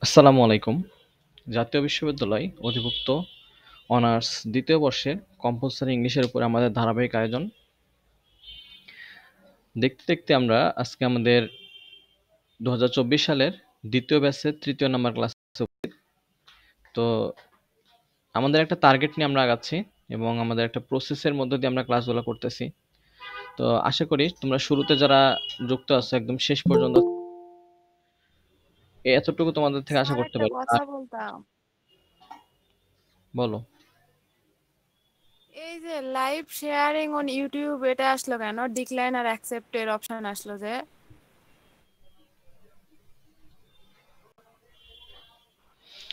আসসালামু আলাইকুম। জাতীয় বিশ্ববিদ্যালয় অধিভুক্ত অনার্স দ্বিতীয় বর্ষের কম্পালসরি ইংলিশের উপর আমাদের ধারাবাহিক আয়োজন। দেখতে দেখতে আমরা আজকে আমাদের 2024 সালের দ্বিতীয় ব্যাচের তৃতীয় নাম্বার ক্লাস। তো আমাদের একটা টার্গেট নিয়ে আমরা আগাচ্ছি এবং আমাদের একটা প্রসেসের মধ্য দিয়ে আমরা ক্লাসগুলো করতেছি। তো আশা করি তোমরা শুরুতে যারা যুক্ত আছো একদম শেষ পর্যন্ত এতটুকু তোমাদের থেকে আশা স্যার করতে একটা পারি। কথা আর বলতাম। বলো। এই যে লাইভ শেয়ারিং অন ইউটিউব এটা আসলো কেন? ডিক্লাইন আর অ্যাকসেপ্ট এর অপশন আসলো যে?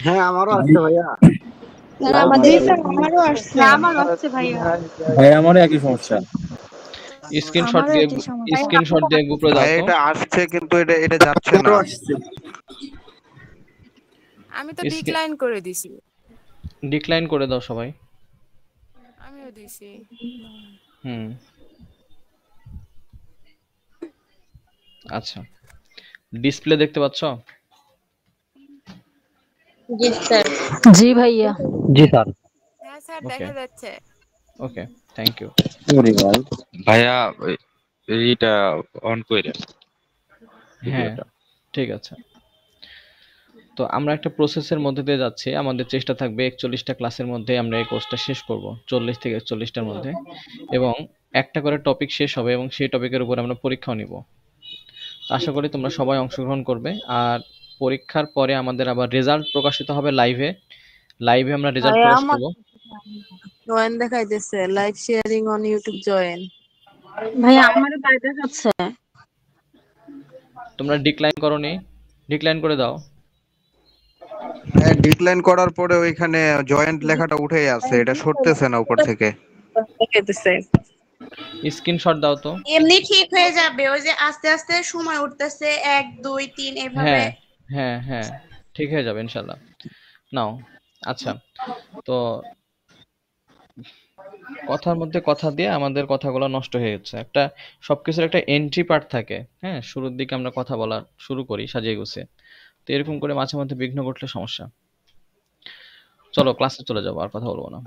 হ্যাঁ আমারও আসছে ভাইয়া। জি স্যার, আমারও আসছে। আমার আসছে ভাইয়া। ভাই আমারও একই সমস্যা। স্ক্রিনশট আমারও দিয়ে একই সমস্যা। স্ক্রিনশট দিয়ে গ্রুপে দাও ভাই তো। এটা আসছে কিন্তু এটা যাচ্ছে না। আমারও আসছে। আমি তো ডিক্লাইন করে দিছি। ডিক্লাইন করে দাও সবাই। আমিও দিছি। হুম। আচ্ছা, ডিসপ্লে দেখতে পাচ্ছ? জি স্যার। জি ভাইয়া। জি স্যার। হ্যাঁ স্যার, ওকে দেখা যাচ্ছে। ওকে, থ্যাংক ইউ। ওরে ভাই ভাইয়া এইটা অন কইরা হ্যাঁ, ভিডিওটা। ঠিক আছে। তো আমরা একটা প্রসেসের মধ্যে দিয়ে যাচ্ছি। আমাদের চেষ্টা থাকবে 41টা ক্লাসের মধ্যে আমরা এই কোর্সটা শেষ করব, 40 থেকে 41টার মধ্যে, এবং একটা করে টপিক শেষ হবে এবং সেই টপিকের উপর আমরা পরীক্ষাও নিব। আশা করি তোমরা সবাই অংশগ্রহণ করবে। আর পরীক্ষার পরে আমাদের আবার রেজাল্ট প্রকাশিত হবে লাইভে। লাইভে আমরা রেজাল্ট ভাইয়া প্রকাশ আমার করব। জয়েন দেখাইতেছে, live sharing on YouTube join. ভাইয়া আমারও তাই দেখাচ্ছে। তোমরা ডিক্লাইন করোনি? ডিক্লাইন করে দাও। হ্যাঁ ডিক্লাইন করার পরে ওইখানে জয়েন্ট লেখাটা উঠেই আছে, এটা সরতেছে না উপর থেকে। দেখাইতেছে। স্ক্রিনশট দাও তো। এমনি ঠিক হয়ে যাবে, ওই যে আস্তে আস্তে সময় উঠতেছে 1 2 3 এভাবে। হ্যাঁ হ্যাঁ হ্যাঁ, ঠিক হয়ে যাবে ইনশাল্লাহ। নাও। আচ্ছা, তো কথার মধ্যে কথা দিয়ে আমাদের কথাগুলো নষ্ট হয়ে যাচ্ছে। একটা সবকিছুর একটা এন্ট্রি পার্ট থাকে, হ্যাঁ? শুরুর দিকে আমরা কথা বলা শুরু করি সাজিয়ে গুছিয়ে। তো এরকম করে মাঝে মধ্যে বিঘ্ন ঘটলে সমস্যা। চলো ক্লাসে চলে যাবো, আর কথা বলবো না।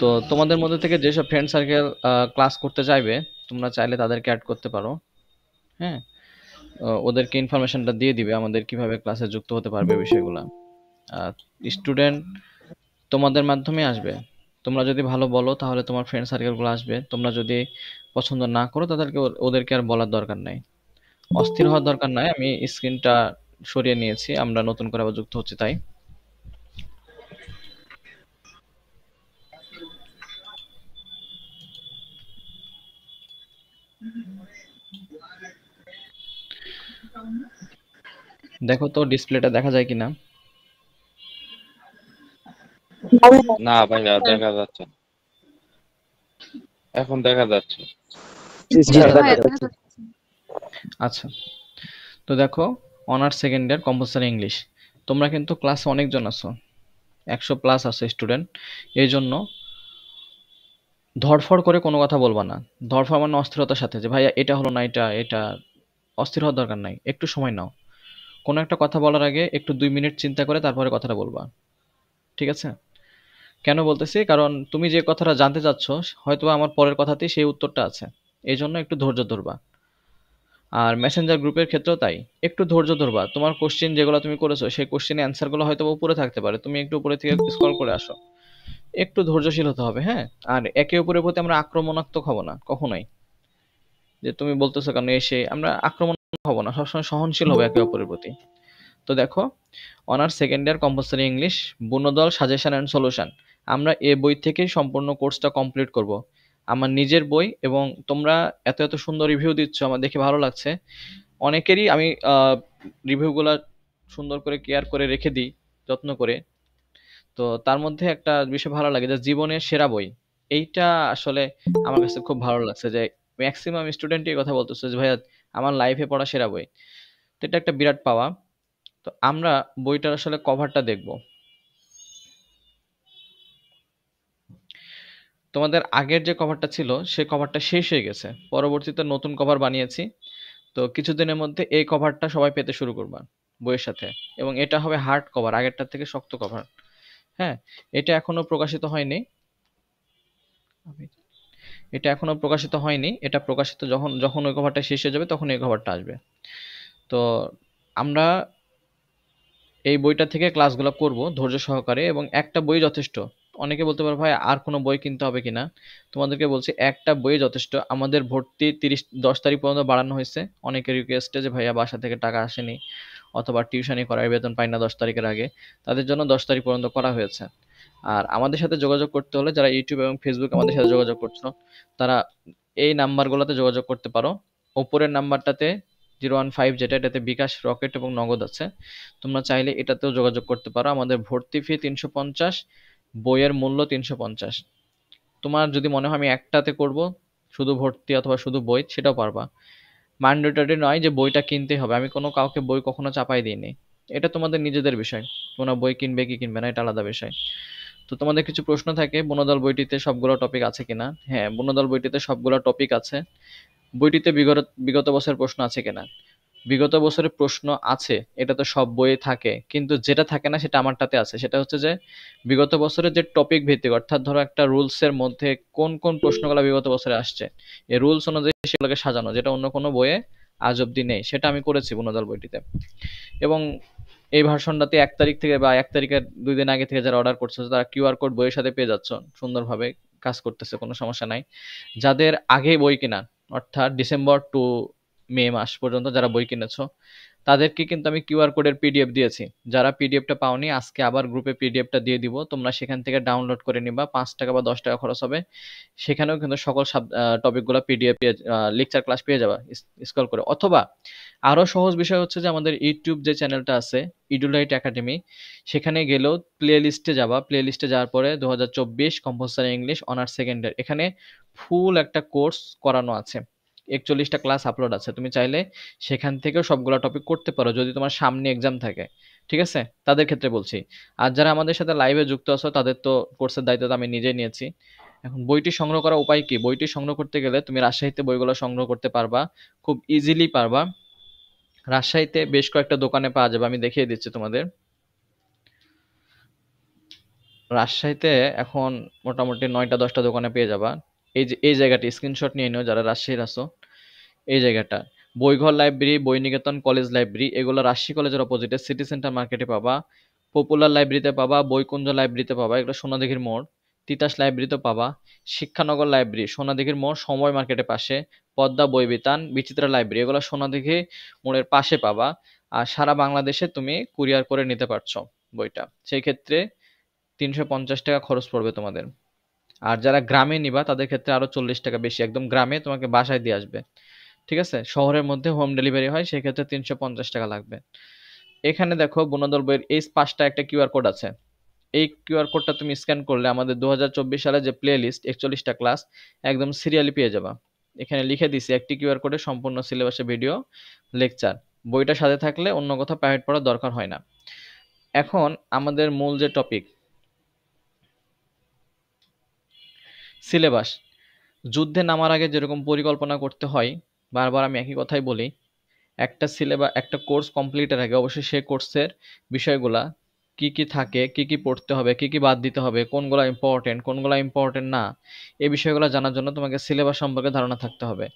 তো তোমাদের মধ্যে থেকে যেসব ফ্রেন্ড সার্কেল ক্লাস করতে চাইবে, তোমরা চাইলে তাদেরকে অ্যাড করতে পারো। হ্যাঁ, ওদেরকে ইনফরমেশনটা দিয়ে দিবে আমাদের কিভাবে ক্লাসে যুক্ত হতে পারবে বিষয়গুলা। স্টুডেন্ট তোমাদের মাধ্যমে আসবে। তোমরা যদি ভালো বলো তাহলে তোমার ফ্রেন্ড সার্কেলগুলো আসবে। তোমরা যদি পছন্দ না করো তাদেরকে ওদেরকে আর বলার দরকার নাই। অস্থির হওয়ার দরকার নাই। আমি স্ক্রিনটা সরিয়ে নিয়েছি, আমরা নতুন করে আবার যুক্ত হচ্ছি তাই। দেখো তো ডিসপ্লেটা দেখা যায় কিনা। না ভাইয়া দেখা যাচ্ছে না। এখন দেখা যাচ্ছে। জি জি স্যার। ভাইয়া দাদা। দেখা যাচ্ছে। আচ্ছা, তো দেখো, অনার্স সেকেন্ড ইয়ার কম্পালসারি ইংলিশ। তোমরা কিন্তু ক্লাসে অনেকজন আছো, 100+ আছে স্টুডেন্ট। এই জন্য ধড়ফড় করে কোনো কথা বলবা না। ধড়ফড় মানে অস্থিরতার সাথে, যে ভাইয়া এটা হলো না, এটা এটা অস্থির হওয়ার দরকার নাই। একটু সময় নাও। কোনো একটা কথা বলার আগে একটু 2 মিনিট চিন্তা করে তারপরে কথাটা বলবা। ঠিক আছে? কেন বলতেছি, কারণ তুমি যে কথাটা জানতে চাচ্ছ হয়তো আমার পরের কথাতেই সেই উত্তরটা আছে। এই জন্য একটু ধৈর্য ধরবা। আর মেসেঞ্জার গ্রুপের ক্ষেত্রেও তাই। একটু ধৈর্য ধরবা। তোমার কোশ্চেন যেগুলো তুমি করেছো সেই কোশ্চেনের অ্যান্সারগুলো হয়তো উপরে থাকতে পারে, তুমি একটু উপরে থেকে স্ক্রল করে আসো। একটু ধৈর্যশীল হতে হবে, হ্যাঁ? আর একে অপরের প্রতি আমরা আক্রমণাত্মক হব না কখনোই। যে তুমি বলতেছো কেন এসে, আমরা আক্রমণ হব না, সবসময় সহনশীল হবে একে অপরের প্রতি। তো দেখো, honours second year compulsory English, বুনদল সাজেশন অ্যান্ড সলিউশন। আমরা এ বই থেকেই সম্পূর্ণ কোর্সটা কমপ্লিট করব। আমার নিজের বই, এবং তোমরা এত এত সুন্দর রিভিউ দিচ্ছ, আমার দেখে ভালো লাগছে। অনেকেরই আমি রিভিউগুলা সুন্দর করে কেয়ার করে রেখে দিই, যত্ন করে। তো তার মধ্যে একটা বিষয় ভালো লাগে, যে জীবনের সেরা বই। এইটা আসলে আমার কাছে খুব ভালো লাগছে, যে ম্যাক্সিমাম স্টুডেন্টই কথা বলতেছে যে ভাইয়া আমার লাইফে পড়া সেরা বই। তো এটা একটা বিরাট পাওয়া। তো আমরা বইটার আসলে কভারটা দেখব। তোমাদের আগের যে কভারটা ছিল সেই কভারটা শেষ হয়ে গেছে, পরবর্তীতে নতুন কভার বানিয়েছি। তো কিছুদিনের মধ্যে এই কভারটা সবাই পেতে শুরু করবা বইয়ের সাথে, এবং এটা হবে হার্ড কভার, আগেরটার থেকে শক্ত কভার। হ্যাঁ, এটা এখনো প্রকাশিত হয়নি, এটা প্রকাশিত যখন যখন ওই কভারটা শেষ হয়ে যাবে তখন এই কভারটা আসবে। তো আমরা এই বইটা থেকে ক্লাসগুলো করব ধৈর্য সহকারে, এবং একটা বই যথেষ্ট। অনেকে বলতে পারো ভাই আর কোনো বই কিনতে হবে কিনা, তোমাদেরকে বলছি একটা বই যথেষ্ট। আমাদের ভর্তি 10 তারিখ পর্যন্ত বাড়ানো হয়েছে, অনেকের রিকোয়েস্টে যে ভাইয়া বাসা থেকে টাকা আসেনি অথবা টিউশনি করার বেতন পাই না 10 তারিখের আগে, তাদের জন্য 10 তারিখ পর্যন্ত করা হয়েছে। আর আমাদের সাথে যোগাযোগ করতে হলে যারা ইউটিউব এবং ফেসবুক আমাদের সাথে যোগাযোগ করছো, তারা এই নাম্বারগুলোতে যোগাযোগ করতে পারো। ওপরের নাম্বারটাতে 015 যেটা, এটাতে বিকাশ, রকেট এবং নগদ আছে। তোমরা চাইলে এটাতেও যোগাযোগ করতে পারো। আমাদের ভর্তি ফি 350, বইয়ের মূল্য 350। তোমার যদি মনে হয় আমি একটাতে করব, শুধু ভর্তি অথবা শুধু বই, সেটাও পারবা। ম্যান্ডেটরি নয় যে বইটা কিনতেই হবে, আমি কোনো কাউকে বই কখনো চাপাই দিইনি। এটা তোমাদের নিজেদের বিষয়, তোমরা বই কিনবে কি কিনবে না এটা আলাদা বিষয়। তো তোমাদের কিছু প্রশ্ন থাকে বনদল বইটিতে সবগুলো টপিক আছে কিনা। হ্যাঁ, বনদল বইটিতে সবগুলো টপিক আছে। বইটিতে বিগত বিগত বছরের প্রশ্ন আছে কিনা, বিগত বছরের প্রশ্ন আছে, এটা তো সব বইয়ে থাকে, কিন্তু যেটা থাকে না সেটা আমারটাতে আছে। সেটা হচ্ছে যে বিগত বছরের যে টপিক ভিত্তিক, অর্থাৎ ধরো একটা রুলস এর মধ্যে কোন কোন প্রশ্নগুলো বিগত বছরে আসছে, এই রুলস অনুযায়ী সেগুলোকে সাজানো, যেটা অন্য কোনো বইয়ে আজ অব্দি নেই, সেটা আমি করেছি বনদল বইটিতে। এবং এই ভার্সনটাতে 1 তারিখ থেকে বা 1 তারিখের 2 দিন আগে থেকে যারা অর্ডার করছো, তারা কিউআর কোড বইয়ের সাথে পেয়ে যাচ্ছ, সুন্দরভাবে কাজ করতেছে, কোনো সমস্যা নাই। যাদের আগে বই কেনা, অর্থাৎ ডিসেম্বর টু মে মাস পর্যন্ত যারা বই কিনেছো, তাদেরকে কিন্তু আমি কিউআর কোডের পিডিএফ দিয়েছি। যারা পিডিএফটা পাওনি, আজকে আবার গ্রুপে পিডিএফটা দিয়ে দিব, তোমরা সেখান থেকে ডাউনলোড করে নিবা। 5 টাকা বা 10 টাকা খরচ হবে। সেখানেও কিন্তু সকল টপিকগুলো পিডিএফ লেকচার ক্লাস পেয়ে যাবা স্ক্রল করে। অথবা আরো সহজ বিষয় হচ্ছে যে আমাদের ইউটিউব যে চ্যানেলটা আছে, ইডুলাইট একাডেমি, সেখানে গেলেও প্লে লিস্টে যাবা। প্লে লিস্টে যাওয়ার পরে 2024 কম্পালসারি ইংলিশ অনার্স সেকেন্ড ইয়ার, এখানে ফুল একটা কোর্স করানো আছে, 41টা ক্লাস আপলোড আছে। তুমি চাইলে সেখান থেকেও সবগুলো টপিক করতে পারো যদি তোমার সামনে এক্সাম থাকে, ঠিক আছে? তাদের ক্ষেত্রে বলছি। আর যারা আমাদের সাথে লাইভে যুক্ত আছো, তাদের তো কোর্সের দায়িত্ব তো আমি নিজেই নিয়েছি। এখন বইটি সংগ্রহ করার উপায় কি? বইটি সংগ্রহ করতে গেলে তুমি রাজশাহীতে বইগুলো সংগ্রহ করতে পারবা, খুব ইজিলি পারবা। রাজশাহীতে বেশ কয়েকটা দোকানে পাওয়া যাবে, আমি দেখিয়ে দিচ্ছি তোমাদের। রাজশাহীতে এখন মোটামুটি 9টা-10টা দোকানে পেয়ে যাবা। এই যে এই জায়গাটি স্ক্রিনশট নিয়ে নিও যারা রাজশাহীর আছো। এই জায়গাটা বইঘর লাইব্রেরি, বইনিকেতন কলেজ লাইব্রেরি, এগুলো রাজশাহী কলেজের অপোজিটে সিটি সেন্টার মার্কেটে পাবা। পপুলার লাইব্রেরিতে পাবা, বইকুঞ্জ লাইব্রেরিতে পাবা, এগুলো সোনাদিঘির মোড়। তিতাস লাইব্রেরিতে পাবা, শিক্ষানগর লাইব্রেরি সোনাদিঘির মোড় সময় মার্কেটের পাশে, পদ্মা বই বিতান, বিচিত্রা লাইব্রেরি, এগুলো সোনাদিঘি মোড়ের পাশে পাবা। আর সারা বাংলাদেশে তুমি কুরিয়ার করে নিতে পারছো বইটা, সেই ক্ষেত্রে 350 টাকা খরচ পড়বে তোমাদের। আর যারা গ্রামে নিবা তাদের ক্ষেত্রে আরো 40 টাকা বেশি, একদম গ্রামে তোমাকে বাসায় দিয়ে আসবে, ঠিক আছে? শহরের মধ্যে হোম ডেলিভারি হয়, সেক্ষেত্রে 350 টাকা লাগবে। এখানে দেখো বনদল বইয়ের এই 5টা একটা কিউআর কোড আছে। এই কিউআর কোডটা তুমি স্ক্যান করলে আমাদের 2024 সালে যে প্লে লিস্ট 41টা ক্লাস একদম সিরিয়ালি পেয়ে যাবা। এখানে লিখে দিছি একটি কিউআর কোডে সম্পূর্ণ সিলেবাসে ভিডিও লেকচার। বইটা সাথে থাকলে অন্য কোথাও প্রাইভেট পড়ার দরকার হয় না। এখন আমাদের মূল যে টপিক, সিলেবাস। যুদ্ধে নামার আগে যেরকম পরিকল্পনা করতে হয়, বারবার আমি একই কথাই বলি, একটা সিলেবাস একটা কোর্স কমপ্লিটের আগে অবশ্যই সেই কোর্সের বিষয়গুলা কি কি থাকে, কি কি পড়তে হবে, কি কি বাদ দিতে হবে, কোনগুলা ইম্পর্টেন্ট না, এই বিষয়গুলো জানার জন্য তোমাকে সিলেবাস সম্পর্কে ধারণা থাকতে হবে।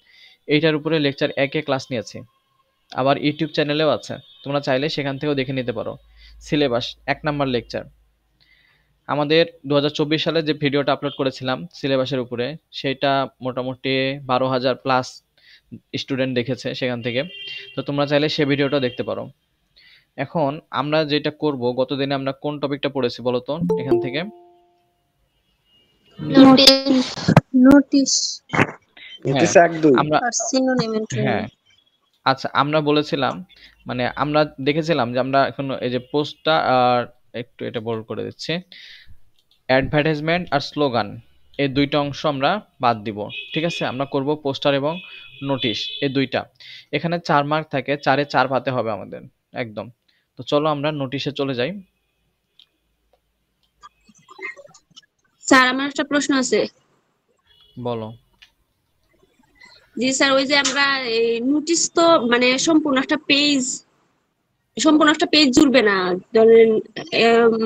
এইটার উপরে লেকচার 1-এ ক্লাস নিয়েছি, আবার ইউটিউব চ্যানেলেও আছে, তোমরা চাইলে সেখান থেকেও দেখে নিতে পারো। Syllabus 1 number lecture. আমাদের 2024 সালে যে ভিডিওটা আপলোড করেছিলাম সিলেবাসের উপরে, সেটা মোটামুটি 12,000 প্লাস স্টুডেন্ট দেখেছে সেখান থেকে। তো তোমরা চাইলে সে ভিডিওটা দেখতে পারো। এখন আমরা যেটা করব, গতদিনে আমরা কোন টপিকটা পড়েছি বলো তো এখান থেকে? নোটিশ নোটিশ 1-2 আমরা আর সিনোনিম হ্যাঁ, আচ্ছা, আমরা বলেছিলাম, মানে আমরা দেখেছিলাম যে আমরা এখন এই যে পোস্টটা আর একটু এটা বোল্ড করে দিচ্ছি, অ্যাডভার্টাইজমেন্ট আর স্লোগান, এই দুইটা অংশ আমরা বাদ দিব। ঠিক আছে, আমরা করব পোস্টার এবং নোটিশ, এই দুইটা। এখানে 4 মার্ক থাকে, 4-এ 4 পাতে হবে আমাদের একদম। তো চলো আমরা নোটিশে চলে যাই। স্যার আমার একটা প্রশ্ন আছে। বলো। জি স্যার, ওই যে আমরা এই নোটিশ তো মানে সম্পূর্ণ একটা পেজ জুড়বে না, ধরেন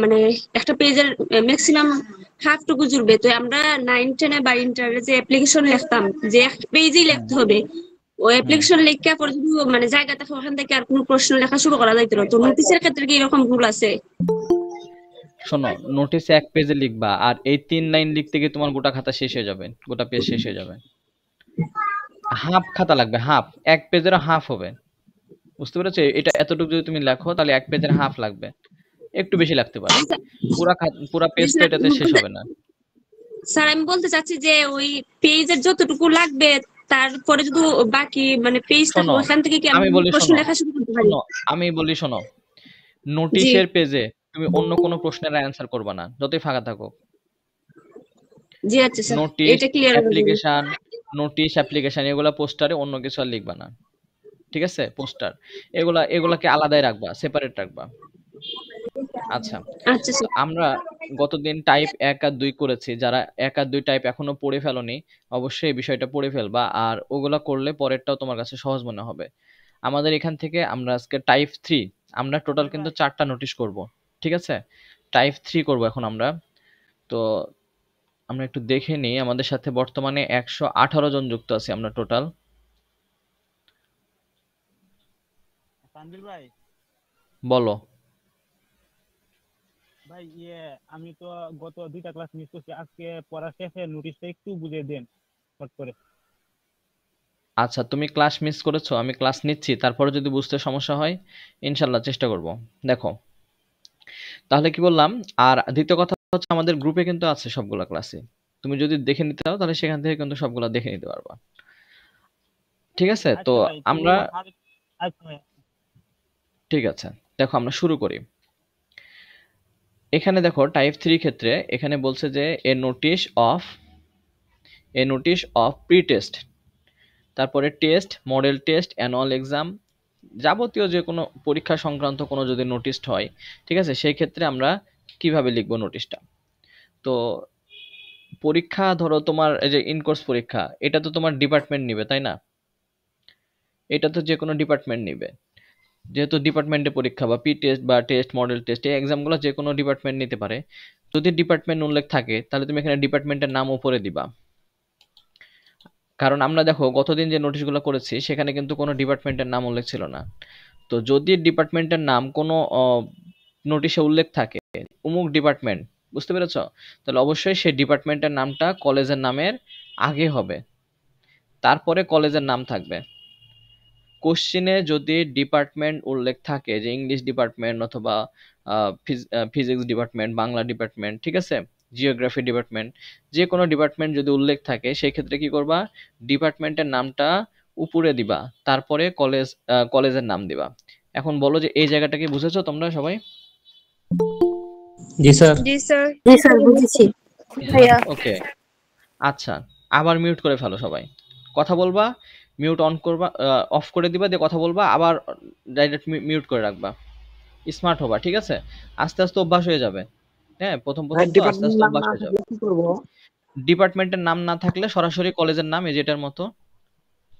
মানে একটা পেজের ম্যাক্সিমাম হাফটুকু জুড়বে। তো আমরা 9-10 বা ইন্টারে যে অ্যাপ্লিকেশন লিখতাম, যে এক পেজেই লিখতে হবে, ওই অ্যাপ্লিকেশন লেখা পরে যদি মানে জায়গা থাকে ওখান থেকে আর কোনো প্রশ্ন লেখা শুরু করা যাইতো না। তো নোটিশের ক্ষেত্রে কি এরকম রুল আছে? শোনো, নোটিশে 1 পেজে লিখবা, আর এই 3 লাইন লিখতে গিয়ে তোমার গোটা খাতা শেষ হয়ে যাবে, গোটা পেজ শেষ হয়ে যাবে। হাফ খাতা লাগবে, হাফ, 1 পেজের হাফ হবে। বুঝতে পেরেছো? এটা এতটুকু যদি তুমি লেখো তাহলে 1 পেজের হাফ লাগবে, একটু বেশি লাগতে পারে। পুরা পেজ তো এটাতে শেষ হবে না। স্যার আমি বলতে চাচ্ছি যে ওই পেজের যতটুকু লাগবে তারপরে যদি বাকি মানে পেজ থাকে শোনো, ওখান থেকে কি আমি আমরা বলি প্রশ্ন শোনো, লেখা শুরু করতে পারি? আমি বলি শোনো, জি নোটিশের পেজে তুমি অন্য কোনো প্রশ্নের অ্যান্সার করবা না, যতই ফাঁকা থাকুক। জি আচ্ছা স্যার, নোটিশ, এটা ক্লিয়ার হলো। অ্যাপ্লিকেশন এগুলা পোস্টারে, অন্য কিছু আর লিখবা না। ঠিক আছে? পোস্টার এগুলাকে আলাদাই রাখবা, সেপারেট রাখবা। আচ্ছা, আচ্ছা তো স্যার। আমরা গতদিন টাইপ 1 আর 2 করেছি। যারা 1 আর 2 টাইপ এখনো পড়ে ফেলোনি, অবশ্যই এই বিষয়টা পড়ে ফেলবা, আর ওগুলা করলে পরেরটাও তোমার কাছে সহজ মনে হবে। আমাদের এখান থেকে আমরা আজকে টাইপ 3, আমরা টোটাল কিন্তু 4টা নোটিশ করব। ঠিক আছে? টাইপ 3 করব এখন আমরা। তো আমরা একটু দেখে নিই, আমাদের সাথে বর্তমানে 118 জন যুক্ত আছি আমরা টোটাল। তানভীর ভাই, বলো। ভাই আমি তো গত 2টা ক্লাস মিস করছি, আজকে পড়া শেষে নোটিশটা একটু বুঝিয়ে দেন শর্ট করে। আচ্ছা, তুমি ক্লাস মিস করেছো, আমি ক্লাস নিচ্ছি, তারপরে যদি বুঝতে সমস্যা হয় ইনশাল্লাহ চেষ্টা করব। দেখো, তাহলে কি বললাম, আর দ্বিতীয় কথা হচ্ছে আমাদের গ্রুপে কিন্তু আছে সবগুলা ক্লাসই। তুমি যদি দেখে নিতে চাও তাহলে সেখান থেকে কিন্তু সবগুলা দেখে নিতে পারবা। ঠিক আছে? তো আচ্ছা ভাই, তো আমরা, আচ্ছা ভাই। ঠিক আছে, দেখো আমরা শুরু করি। এখানে দেখো টাইপ 3 ক্ষেত্রে এখানে বলছে যে এ নোটিশ অফ প্রি টেস্ট, তারপরে test, model test, annual exam, যাবতীয় যে কোনো পরীক্ষা সংক্রান্ত কোনো যদি নোটিশ হয়, ঠিক আছে, সেই ক্ষেত্রে আমরা কিভাবে লিখবো নোটিশটা। তো পরীক্ষা ধরো তোমার এই যে ইনকোর্স পরীক্ষা, এটা তো তোমার ডিপার্টমেন্ট নিবে, তাই না? এটা তো যে কোনো ডিপার্টমেন্ট নিবে, যেহেতু ডিপার্টমেন্টে পরীক্ষা, বা পি টেস্ট বা টেস্ট, মডেল টেস্ট, এই এক্সামগুলো যে কোনো ডিপার্টমেন্ট নিতে পারে। যদি ডিপার্টমেন্ট উল্লেখ থাকে তাহলে তুমি এখানে ডিপার্টমেন্টের নাম উপরে দিবা। কারণ আমরা দেখো গতদিন যে নোটিশগুলো করেছি সেখানে কিন্তু কোনো ডিপার্টমেন্টের নাম উল্লেখ ছিল না। তো যদি ডিপার্টমেন্টের নাম কোনো নোটিশে উল্লেখ থাকে, অমুক ডিপার্টমেন্ট, বুঝতে পেরেছো, তাহলে অবশ্যই সেই ডিপার্টমেন্টের নামটা কলেজের নামের আগে হবে, তারপরে কলেজের নাম থাকবে। কোশ্চিনে যদি ডিপার্টমেন্ট উল্লেখ থাকে, যে ইংলিশ ডিপার্টমেন্ট অথবা ফিজিক্স ডিপার্টমেন্ট, বাংলা ডিপার্টমেন্ট, ঠিক আছে, জিওগ্রাফি ডিপার্টমেন্ট, যে কোনো ডিপার্টমেন্ট যদি উল্লেখ থাকে সেই ক্ষেত্রে কি করবা, ডিপার্টমেন্টের নামটা উপরে দিবা, তারপরে কলেজের নাম দিবা। এখন বলো যে এই জায়গাটা কি বুঝেছো তোমরা সবাই? জি স্যার। জি স্যার। জি স্যার, বুঝেছি। ভাইয়া ওকে, আচ্ছা, আবার মিউট করে ফেলো সবাই। কথা বলবা, মিউট অন করবা, অফ করে দিবা, দিয়ে কথা বলবা, আবার ডাইরেক্ট মিউট করে রাখবা। স্মার্ট হবা, ঠিক আছে? আস্তে আস্তে অভ্যাস হয়ে যাবে। হ্যাঁ, প্রথম ভাই তো আস্তে ডিপার্টমেন্ট আস্তে নাম অভ্যাস না হয়ে যাবে। থাকলে কি করবো? ডিপার্টমেন্টের নাম না থাকলে সরাসরি কলেজের নাম, এই যেটার মতো,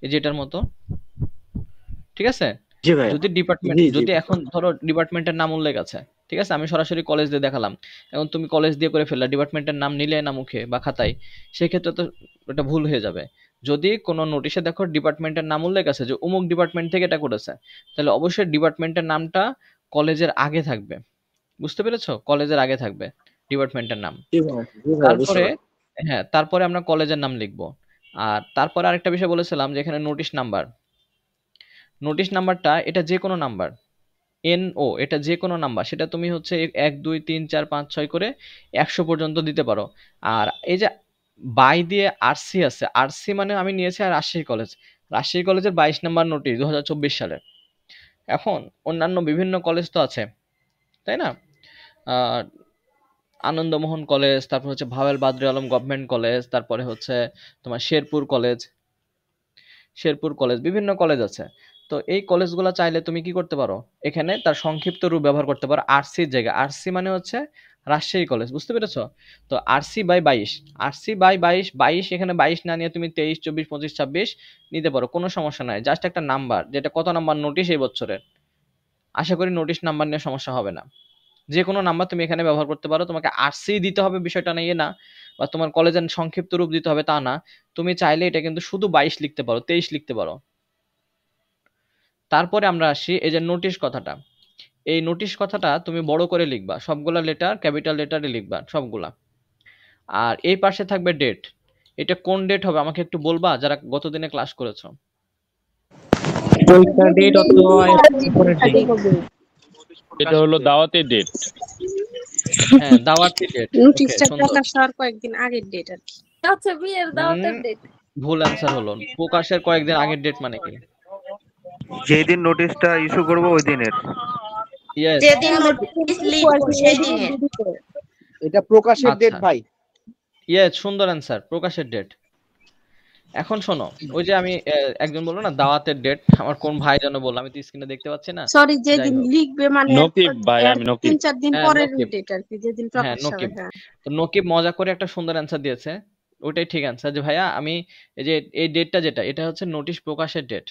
এই যেটার মতো, ঠিক আছে? জি ভাই। জি যদি এখন ধরো ডিপার্টমেন্টের নাম উল্লেখ আছে, ঠিক আছে, আমি সরাসরি কলেজ দিয়ে দেখালাম, এখন তুমি কলেজ দিয়ে করে ফেললা, ডিপার্টমেন্টের নাম নিলে না মুখে বা খাতায়, সেক্ষেত্রে তো এটা ভুল হয়ে যাবে। যদি কোনো নোটিশে দেখো ডিপার্টমেন্টের নাম উল্লেখ আছে যে অমুক ডিপার্টমেন্ট থেকে এটা করেছে, তাহলে অবশ্যই ডিপার্টমেন্টের নামটা কলেজের আগে থাকবে। বুঝতে পেরেছো? কলেজের আগে থাকবে ডিপার্টমেন্টের নাম। জি ভাই, বুঝতে তারপরে, পারছি। হ্যাঁ, তারপরে আমরা কলেজের নাম লিখবো। আর তারপরে আরেকটা বিষয় বলেছিলাম যে এখানে নোটিশ নাম্বারটা এটা যে কোনো নাম্বার, NO, এটা যে কোনো নাম্বার, সেটা তুমি হচ্ছে 1 2 3 4 5 6 করে 100 পর্যন্ত দিতে পারো। আর এই যে বাই দিয়ে আরসি আছে, আরসি মানে আমি নিয়েছি আর রাজশাহী কলেজের 22 নাম্বার নোটিশ 2024 সালের। এখন অন্যান্য বিভিন্ন কলেজ তো আছে, তাই না? আনন্দমোহন কলেজ, তারপর হচ্ছে ভাওয়াল বাদরি আলম গভর্নমেন্ট কলেজ, তারপরে হচ্ছে তোমার শেরপুর কলেজ, বিভিন্ন কলেজ আছে। তো এই কলেজগুলো চাইলে তুমি কি করতে পারো, এখানে তার সংক্ষিপ্ত রূপ ব্যবহার করতে পারো আরসির জায়গায়। আরসি মানে হচ্ছে রাজশাহী কলেজ, বুঝতে পেরেছো? তো আরসি/22 এখানে 22 না নিয়ে তুমি 23, 24, 25, 26 নিতে পারো, কোনো সমস্যা নাই। জাস্ট একটা নাম্বার, যেটা কত নাম্বার নোটিশ এই বছরের। আশা করি নোটিশ নাম্বার নিয়ে সমস্যা হবে না। যে কোনো নাম্বার তুমি এখানে ব্যবহার করতে পারো। তোমাকে আরসি দিতে হবে বিষয়টা না, না, বা তোমার কলেজের সংক্ষিপ্ত রূপ দিতে হবে তা না। তুমি চাইলে এটা কিন্তু শুধু 22 লিখতে পারো, 23 লিখতে পারো। তারপরে আমরা আসি এই যে নোটিশ কথাটা। এই নোটিশ কথাটা তুমি বড় করে লিখবা, সবগুলা লেটার ক্যাপিটাল লেটারে লিখবা সবগুলা। আর এই পাশে থাকবে ডেট। এটা কোন ডেট হবে আমাকে একটু বলবা, যারা গতদিনে ক্লাস করেছো? পরীক্ষার ডেট অথবা পরের ডেট। এটা হলো দাওয়াতের ডেট। হ্যাঁ, দাওয়াতের ডেট। ওকে, নোটিশটা সুন্দর। প্রকাশ হওয়ার কয়েকদিন আগের ডেট আর কি। আচ্ছা বিয়ের দাওয়াতের ডেট। ভুল অ্যান্সার হলো। প্রকাশের কয়েকদিন আগের ডেট মানে কি? যেই দিন নোটিশটা ইস্যু করবো ওই দিনের। ইয়েস, যেদিন নোটিশ লিখবো সেই দিনের। এটা প্রকাশের ডেট আচ্ছা, ভাই। ইয়েস, সুন্দর অ্যান্সার, প্রকাশের ডেট। এখন শোনো, ওই যে আমি একজন বললো না দাওয়াতের ডেট, আমার কোন ভাই যেন বললো, আমি তো স্ক্রিনে দেখতে পাচ্ছি না। সরি, যাই যেদিন হোক, লিখবে মানে নকিব ভাই, এর আমি নকিব। 3-4 দিন হ্যাঁ পরের নকিব, ডেট আর কি, যেদিন হ্যাঁ প্রকাশ হবে। নকিব। হ্যাঁ, তো নকিব মজা করে একটা সুন্দর অ্যান্সার দিয়েছে, ওইটাই ঠিক অ্যান্সার, যে ভাইয়া আমি এই যে এই ডেটটা যেটা, এটা হচ্ছে নোটিশ প্রকাশের ডেট।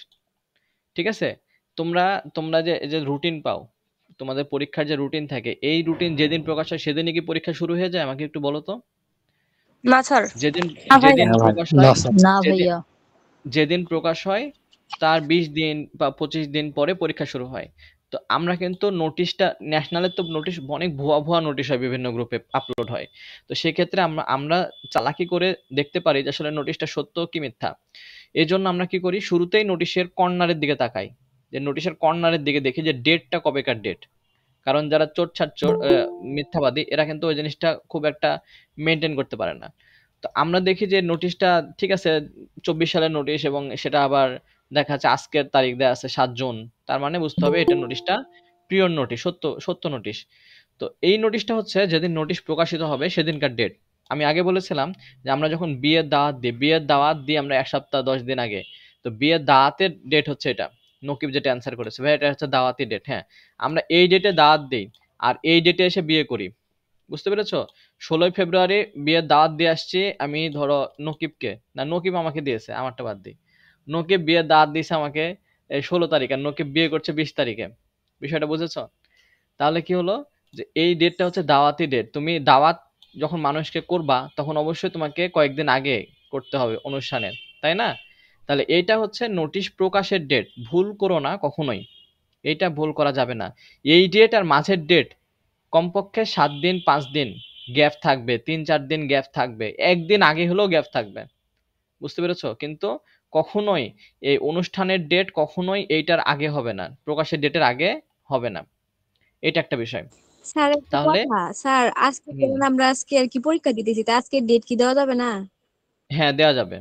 ঠিক আছে? তোমরা তোমরা যে এই যে রুটিন পাও, তোমাদের পরীক্ষার যে রুটিন থাকে, এই রুটিন যেদিন প্রকাশ হয় সেদিনই কি পরীক্ষা শুরু হয়ে যায়? আমাকে একটু বলো তো। না স্যার। যেদিন না ভাইয়া। যেদিন প্রকাশ হয়, না যেদিন ভাইয়া। যেদিন প্রকাশ হয় তার 20 দিন বা 25 দিন পরে পরীক্ষা শুরু হয়। তো আমরা কিন্তু নোটিশটা, ন্যাশনালের তো নোটিশ অনেক ভুয়া ভুয়া নোটিশ হয়, বিভিন্ন গ্রুপে আপলোড হয়। তো সেক্ষেত্রে আমরা আমরা চালাকি করে দেখতে পারি যে আসলে নোটিশটা সত্য কি মিথ্যা। এই জন্য আমরা কি করি, শুরুতেই নোটিশের কর্নারের দিকে তাকাই, যে নোটিশের কর্নারের দিকে দেখি যে ডেটটা কবেকার ডেট। কারণ যারা চোর ছাড় মিথ্যাবাদী, এরা কিন্তু ওই জিনিসটা খুব একটা মেনটেন করতে পারে না। তো আমরা দেখি যে নোটিশটা ঠিক আছে 24 সালের নোটিশ, এবং সেটা আবার দেখা যাচ্ছে আজকের তারিখ দেওয়া আছে 7 জুন, তার মানে বুঝতে হবে এটা নোটিশটা পিওর নোটিশ, সত্য সত্য নোটিশ। তো এই নোটিশটা হচ্ছে যেদিন নোটিশ প্রকাশিত হবে সেদিনকার ডেট। আমি আগে বলেছিলাম যে আমরা যখন বিয়ের দাওয়াত দিই আমরা 1 সপ্তাহ 10 দিন আগে। তো বিয়ের দাওয়াতের ডেট হচ্ছে এটা। নকিব যেটা অ্যান্সার করেছে ভাই, এটা হচ্ছে দাওয়াতি ডেট। হ্যাঁ, আমরা এই ডেটে দাওয়াত দিই আর এই ডেটে এসে বিয়ে করি, বুঝতে পেরেছো? 16ই ফেব্রুয়ারি বিয়ের দাওয়াত দিয়ে আসছি আমি, ধরো নকিবকে, না নকিব আমাকে দিয়েছে, আমারটা বাদ দিই। নকিব বিয়ের দাওয়াত দিয়েছে আমাকে 16 তারিখ, আর নকিব বিয়ে করছে 20 তারিখে। বিষয়টা বুঝেছো? তাহলে কি হলো, যে এই ডেটটা হচ্ছে দাওয়াতি ডেট। তুমি দাওয়াত যখন মানুষকে করবা তখন অবশ্যই তোমাকে কয়েকদিন আগে করতে হবে অনুষ্ঠানের, তাই না? তাহলে এইটা হচ্ছে নোটিশ প্রকাশের ডেট, ভুল করো না কখনোই, এইটা ভুল করা যাবে না। এই ডেট আর মাঝের ডেট কমপক্ষে 7 দিন 5 দিন গ্যাপ থাকবে, 3-4 দিন গ্যাপ থাকবে, একদিন আগে হলেও গ্যাপ থাকবে, বুঝতে পেরেছো? কিন্তু কখনোই এই অনুষ্ঠানের ডেট কখনোই এইটার আগে হবে না, প্রকাশের ডেটের আগে হবে না। এটা একটা বিষয়। স্যার একটা তাহলে কথা, স্যার আজকে ধরুন আমরা আজকে আর কি পরীক্ষা দিতেছি, তা আজকে ডেট কি দেওয়া যাবে না? হ্যাঁ, দেওয়া যাবে।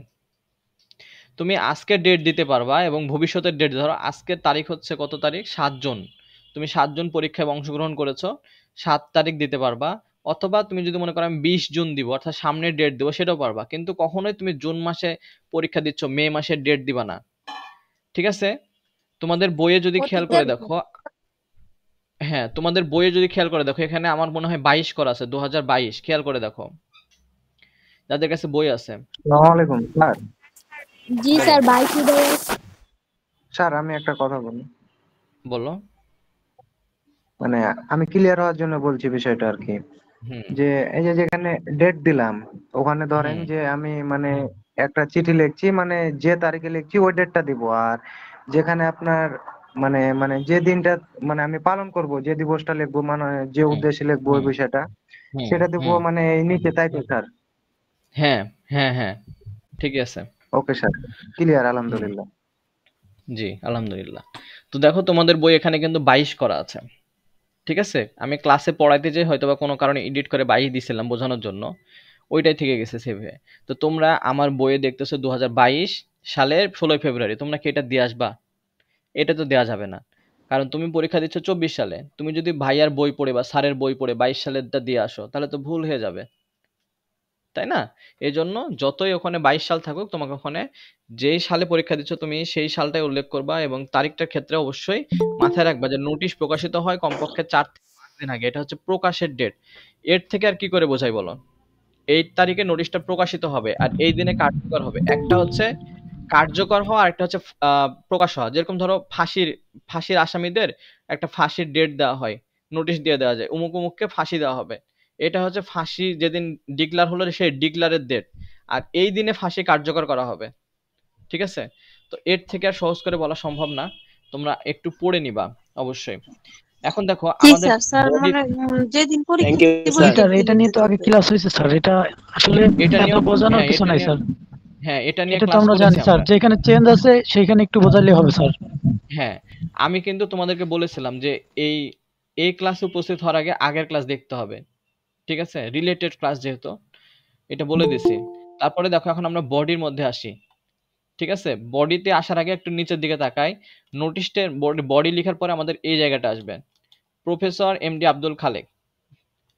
তুমি আজকের ডেট দিতে পারবা এবং ভবিষ্যতের ডেট, ধরো আজকের তারিখ হচ্ছে কত তারিখ, 7 জুন, তুমি 7 জুন পরীক্ষায় অংশগ্রহণ করেছো, 7 তারিখ দিতে পারবা। অথবা তুমি যদি মনে করো আমি 20 জুন দিব, অর্থাৎ সামনের ডেট দেবো, সেটাও পারবা। কিন্তু কখনোই তুমি জুন মাসে পরীক্ষা দিচ্ছ মে মাসের ডেট দিবা না, ঠিক আছে? তোমাদের বইয়ে যদি খেয়াল করে দেখো, হ্যাঁ তোমাদের বইয়ে যদি খেয়াল করে দেখো, এখানে আমার মনে হয় 22 করা আছে, 2022, খেয়াল করে দেখো যাদের কাছে বই আছে। আসসালামু আলাইকুম স্যার। জি স্যার, বাইক দেওয়া আছে। স্যার আমি একটা কথা বলি, বলো। মানে আমি ক্লিয়ার হওয়ার জন্য বলছি বিষয়টা আর কি, হুম যে এই যে যেখানে ডেট দিলাম ওখানে ধরেন হুম যে আমি মানে একটা চিঠি লিখছি, মানে যে তারিখে লিখছি ওই ডেটটা দিব, আর যেখানে আপনার মানে মানে যে দিনটা মানে আমি পালন করব, যে দিবসটা লিখবো, মানে যে হুম উদ্দেশ্যে লিখবো ওই হুম বিষয়টা হুম সেটা দিব হুম মানে এই নিচে, তাই তো স্যার? হ্যাঁ হ্যাঁ হ্যাঁ, ঠিকই আছে। ওকে স্যার, ক্লিয়ার, হুম, আলহামদুলিল্লাহ। জি আলহামদুলিল্লাহ। তো দেখো তোমাদের বই এখানে কিন্তু 22 করা আছে, ঠিক আছে? আমি ক্লাসে পড়াইতে যে হয়তো বা কোনো কারণে এডিট করে 22 দিছিলাম বোঝানোর জন্য, ওইটাই থেকে গেছে সেভে। তো তোমরা আমার বইয়ে দেখতেছো 2022 সালের 16ই ফেব্রুয়ারি, তোমরা কি এটা দিয়ে আসবা? এটা তো দেওয়া যাবে না, কারণ তুমি পরীক্ষা দিচ্ছ 24 সালে, তুমি যদি ভাইয়ার বই পড়ে বা স্যারের বই পড়ে 22 সালেরটা দিয়ে আসো তাহলে তো ভুল হয়ে যাবে, তাই না? এই জন্য যতই ওখানে 22 সাল থাকুক, তোমাকে ওখানে যেই সালে পরীক্ষা দিচ্ছ তুমি সেই সালটাই উল্লেখ করবা, এবং তারিখটার ক্ষেত্রে অবশ্যই মাথায় রাখবা যে নোটিশ প্রকাশিত হয় কমপক্ষে 4 থেকে 5 দিন আগে। এটা হচ্ছে প্রকাশের ডেট। এর থেকে আর কি করে বোঝাই বলো? এই তারিখে নোটিশটা প্রকাশিত হবে আর এই দিনে কার্যকর হবে। একটা হচ্ছে কার্যকর হওয়া, আর একটা হচ্ছে প্রকাশ হওয়া। যেরকম ধরো ফাঁসির আসামিদের একটা ফাঁসির ডেট দেওয়া হয়, নোটিশ দিয়ে দেওয়া যায় অমুক অমুককে ফাঁসি দেওয়া হবে। এটা হচ্ছে ফাঁসি যেদিন ডিক্লার হলো সেই ডিক্লারের ডেট, আর এই দিনে ফাঁসি কার্যকর করা হবে। ঠিক আছে? তো এর থেকে আর সহজ করে বলা সম্ভব না, তোমরা একটু পড়ে নিবা অবশ্যই। এখন দেখো জি আমাদের স্যার, স্যার body- মানে যেদিন পরীক্ষা থ্যাংক ইউ দিব স্যার। সেদিন এটা নিয়ে তো আগে ক্লাস হয়েছে স্যার, এটা আসলে এটা এত নিয়েও বোঝানোর হ্যাঁ কিছু এটা নাই নিয়ে স্যার। হ্যাঁ এটা নিয়ে এটা তো ক্লাস আমরা করেছি জানি স্যার, আমরা। যেখানে চেঞ্জ আছে সেখানে একটু বোঝাইলে হবে স্যার। হ্যাঁ, আমি কিন্তু তোমাদেরকে বলেছিলাম যে এই এই ক্লাসে উপস্থিত হওয়ার আগে আগের ক্লাস দেখতে হবে। ঠিক আছে? রিলেটেড ক্লাস যেহেতু, এটা বলে দিছি। তারপরে দেখো এখন আমরা বডির মধ্যে আসি। ঠিক আছে? বডিতে আসার আগে একটু নিচের দিকে তাকাই। নোটিশটার বডি লেখার পরে আমাদের এই জায়গাটা আসবে, প্রফেসর এমডি আব্দুল খালেক।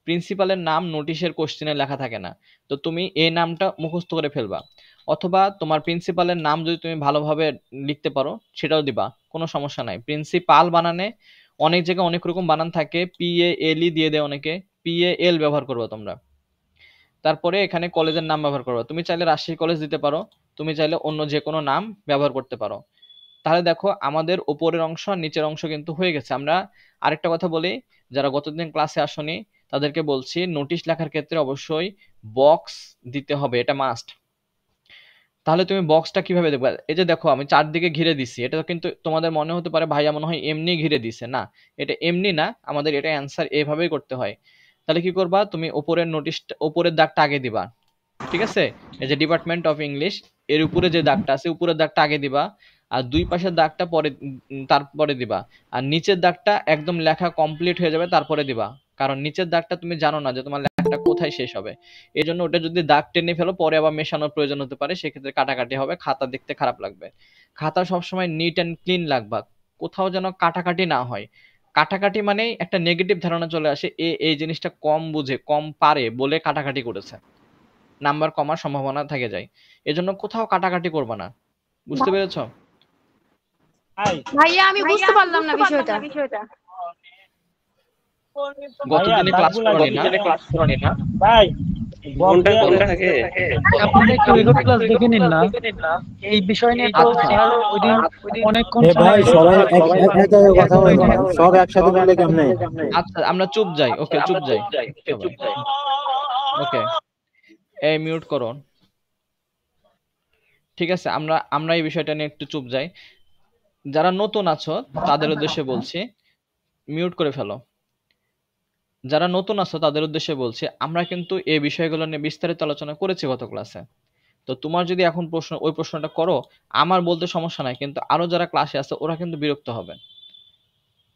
প্রিন্সিপালের নাম নোটিশের কোশ্চেনে লেখা থাকে না, তো তুমি এই নামটা মুখস্থ করে ফেলবা, অথবা তোমার প্রিন্সিপালের নাম যদি তুমি ভালোভাবে লিখতে পারো সেটাও দিবা, কোনো সমস্যা নাই। প্রিন্সিপাল বানানে অনেক জায়গায় অনেক রকম বানান থাকে, PALE দিয়ে দেয় অনেকে, PAL ব্যবহার করবে তোমরা। তারপরে এখানে কলেজের নাম ব্যবহার করবে, তুমি চাইলে রাজশাহী কলেজ দিতে পারো, তুমি চাইলে অন্য যে কোনো নাম ব্যবহার করতে পারো। তাহলে দেখো আমাদের উপরের অংশ আর নিচের অংশ কিন্তু হয়ে গেছে। আমরা আরেকটা কথা বলি, যারা গতদিন ক্লাসে আসনি তাদেরকে বলছি, নোটিশ লেখার ক্ষেত্রে অবশ্যই বক্স দিতে হবে, এটা মাস্ট। তাহলে তুমি বক্সটা কিভাবে দেখবে? এই যে দেখো আমি চারদিকে ঘিরে দিছি, এটা কিন্তু তোমাদের মনে হতে পারে ভাইয়া মনে হয় এমনি ঘিরে দিছে, না এটা এমনি না, আমাদের এটা অ্যান্সার এভাবেই করতে হয়। তাহলে কি করবা, তুমি উপরের নোটিশটা উপরের দাগটা আগে দিবা। ঠিক আছে? এই যে ডিপার্টমেন্ট অফ ইংলিশ এর উপরে যে দাগটা আছে উপরের দাগটা আগে দিবা, আর দুই পাশের দাগটা পরে তারপরে দিবা, আর নিচের দাগটা একদম লেখা কমপ্লিট হয়ে যাবে তারপরে দিবা। কারণ নিচের দাগটা তুমি জানো না যে তোমার লেখাটা কোথায় শেষ হবে, এই জন্য ওটা যদি দাগ টেনে ফেলো পরে আবার মেশানোর প্রয়োজন হতে পারে, সেক্ষেত্রে কাটাকাটি হবে, খাতা দেখতে খারাপ লাগবে। খাতা সবসময় নিট অ্যান্ড ক্লিন লাগবে, কোথাও যেন কাটাকাটি না হয়। কাটাকাটি মানেই একটা নেগেটিভ ধারণা চলে আসে, এই জিনিসটা কম বুঝে কম পারে বলে কাটাকাটি করেছে, নাম্বার কমার সম্ভাবনা থেকে যায়। এজন্য কোথাও কাটাকাটি করবে না, বুঝতে পেরেছো? ভাইয়া আমি বুঝতে পারলাম না বিষয়টা। গতদিনে ক্লাস করনি না? ভাই মনটা কম থাকে। আপনারা একটু রেকর্ড ক্লাস দেখে নিন না, এই বিষয় নিয়ে তো স্যার ওইদিন অনেকক্ষণ ভাই সবাই এক জায়গায় কথা বলবো, সব একসাথে বললে কেমনে? আচ্ছা আমরা চুপ যাই, ওকে চুপ যাই, ওকে এই মিউট করো। ঠিক আছে, আমরা এই বিষয়টা নিয়ে একটু চুপ যাই। যারা নতুন আছো তাদের উদ্দেশ্যে বলছি, মিউট করে ফেলো। যারা নতুন আছো তাদের উদ্দেশ্যে বলছি, আমরা কিন্তু এই বিষয়গুলো নিয়ে বিস্তারিত আলোচনা করেছি গত ক্লাসে। তো তোমার যদি এখন ওই প্রশ্নটা করো, আমার বলতে সমস্যা নাই, কিন্তু আরো যারা ক্লাসে আছে ওরা কিন্তু বিরক্ত হবে।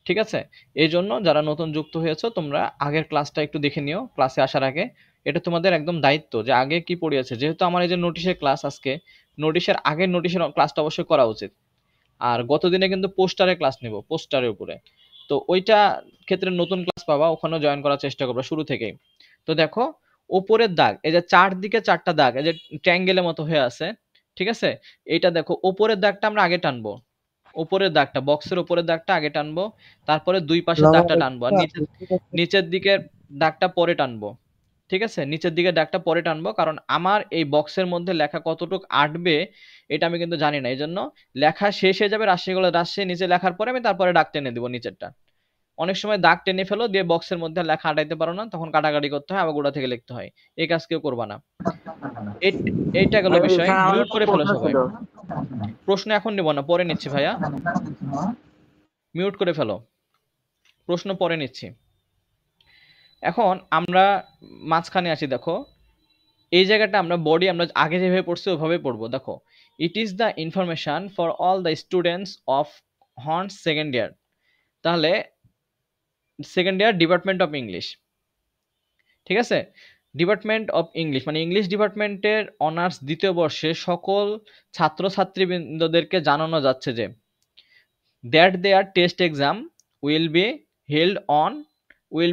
ঠিক আছে? এই জন্য যারা নতুন যুক্ত হয়েছো তোমরা আগের ক্লাসটা একটু দেখে নিও ক্লাসে আসার আগে, এটা তোমাদের একদম দায়িত্ব যে আগে কি পড়িয়েছে। যেহেতু আমার এই যে নোটিশের ক্লাস, আজকে নোটিশের আগের নোটিশের ক্লাসটা অবশ্যই করা উচিত। আর গতদিনে কিন্তু পোস্টারের ক্লাস নেব, পোস্টারের উপরে, তো ওইটা ক্ষেত্রে নতুন ক্লাস পাবা, ওখানেও জয়েন করার চেষ্টা করবে শুরু থেকেই। তো দেখো ওপরের দাগ, এই যে চারদিকে চারটা দাগ, এই যে ট্রায়াঙ্গেলের মতো হয়ে আছে, ঠিক আছে? এইটা দেখো ওপরের দাগটা আমরা আগে টানবো, উপরের দাগটা বক্সের উপরের দাগটা আগে টানবো, তারপরে দুই পাশের দাগটা টানবো, আর নিচের দিকের দাগটা পরে টানবো। ঠিক আছে? নিচের দিকে দাগটা পরে টানবো, কারণ আমার এই বক্সের মধ্যে লেখা কতটুকু আটবে এটা আমি কিন্তু জানি না, এই জন্য লেখা শেষ হয়ে যাবে রাজশাহী কলেজ রাজশাহী নিচে লেখার পরে আমি তারপরে দাগ টেনে দিব নিচেরটা। অনেক সময় দাগ টেনে ফেলো দিয়ে বক্সের মধ্যে লেখা আটাইতে পারো না, তখন কাটাকাটি করতে হয়, আবার গোড়া থেকে লিখতে হয়, এই কাজ কেউ করবা না। এইটা গেল বিষয়। মিউট করে ফেলো সবাই, প্রশ্ন এখন নিব না, পরে নিচ্ছি ভাইয়া, মিউট করে ফেলো, প্রশ্ন পরে নিচ্ছি। এখন আমরা মাঝখানে আসি, দেখো এই জায়গাটা আমরা বডি আমরা আগে যেভাবে পড়ছি ওভাবে পড়বো। দেখো it is the information for all the students of হর্নস সেকেন্ড ইয়ার, তাহলে second year department of English, ঠিক আছে? ডিপার্টমেন্ট অফ ইংলিশ মানে ইংলিশ ডিপার্টমেন্টের অনার্স দ্বিতীয় বর্ষে সকল ছাত্রছাত্রীবৃন্দদেরকে জানানো যাচ্ছে যে that their test exam will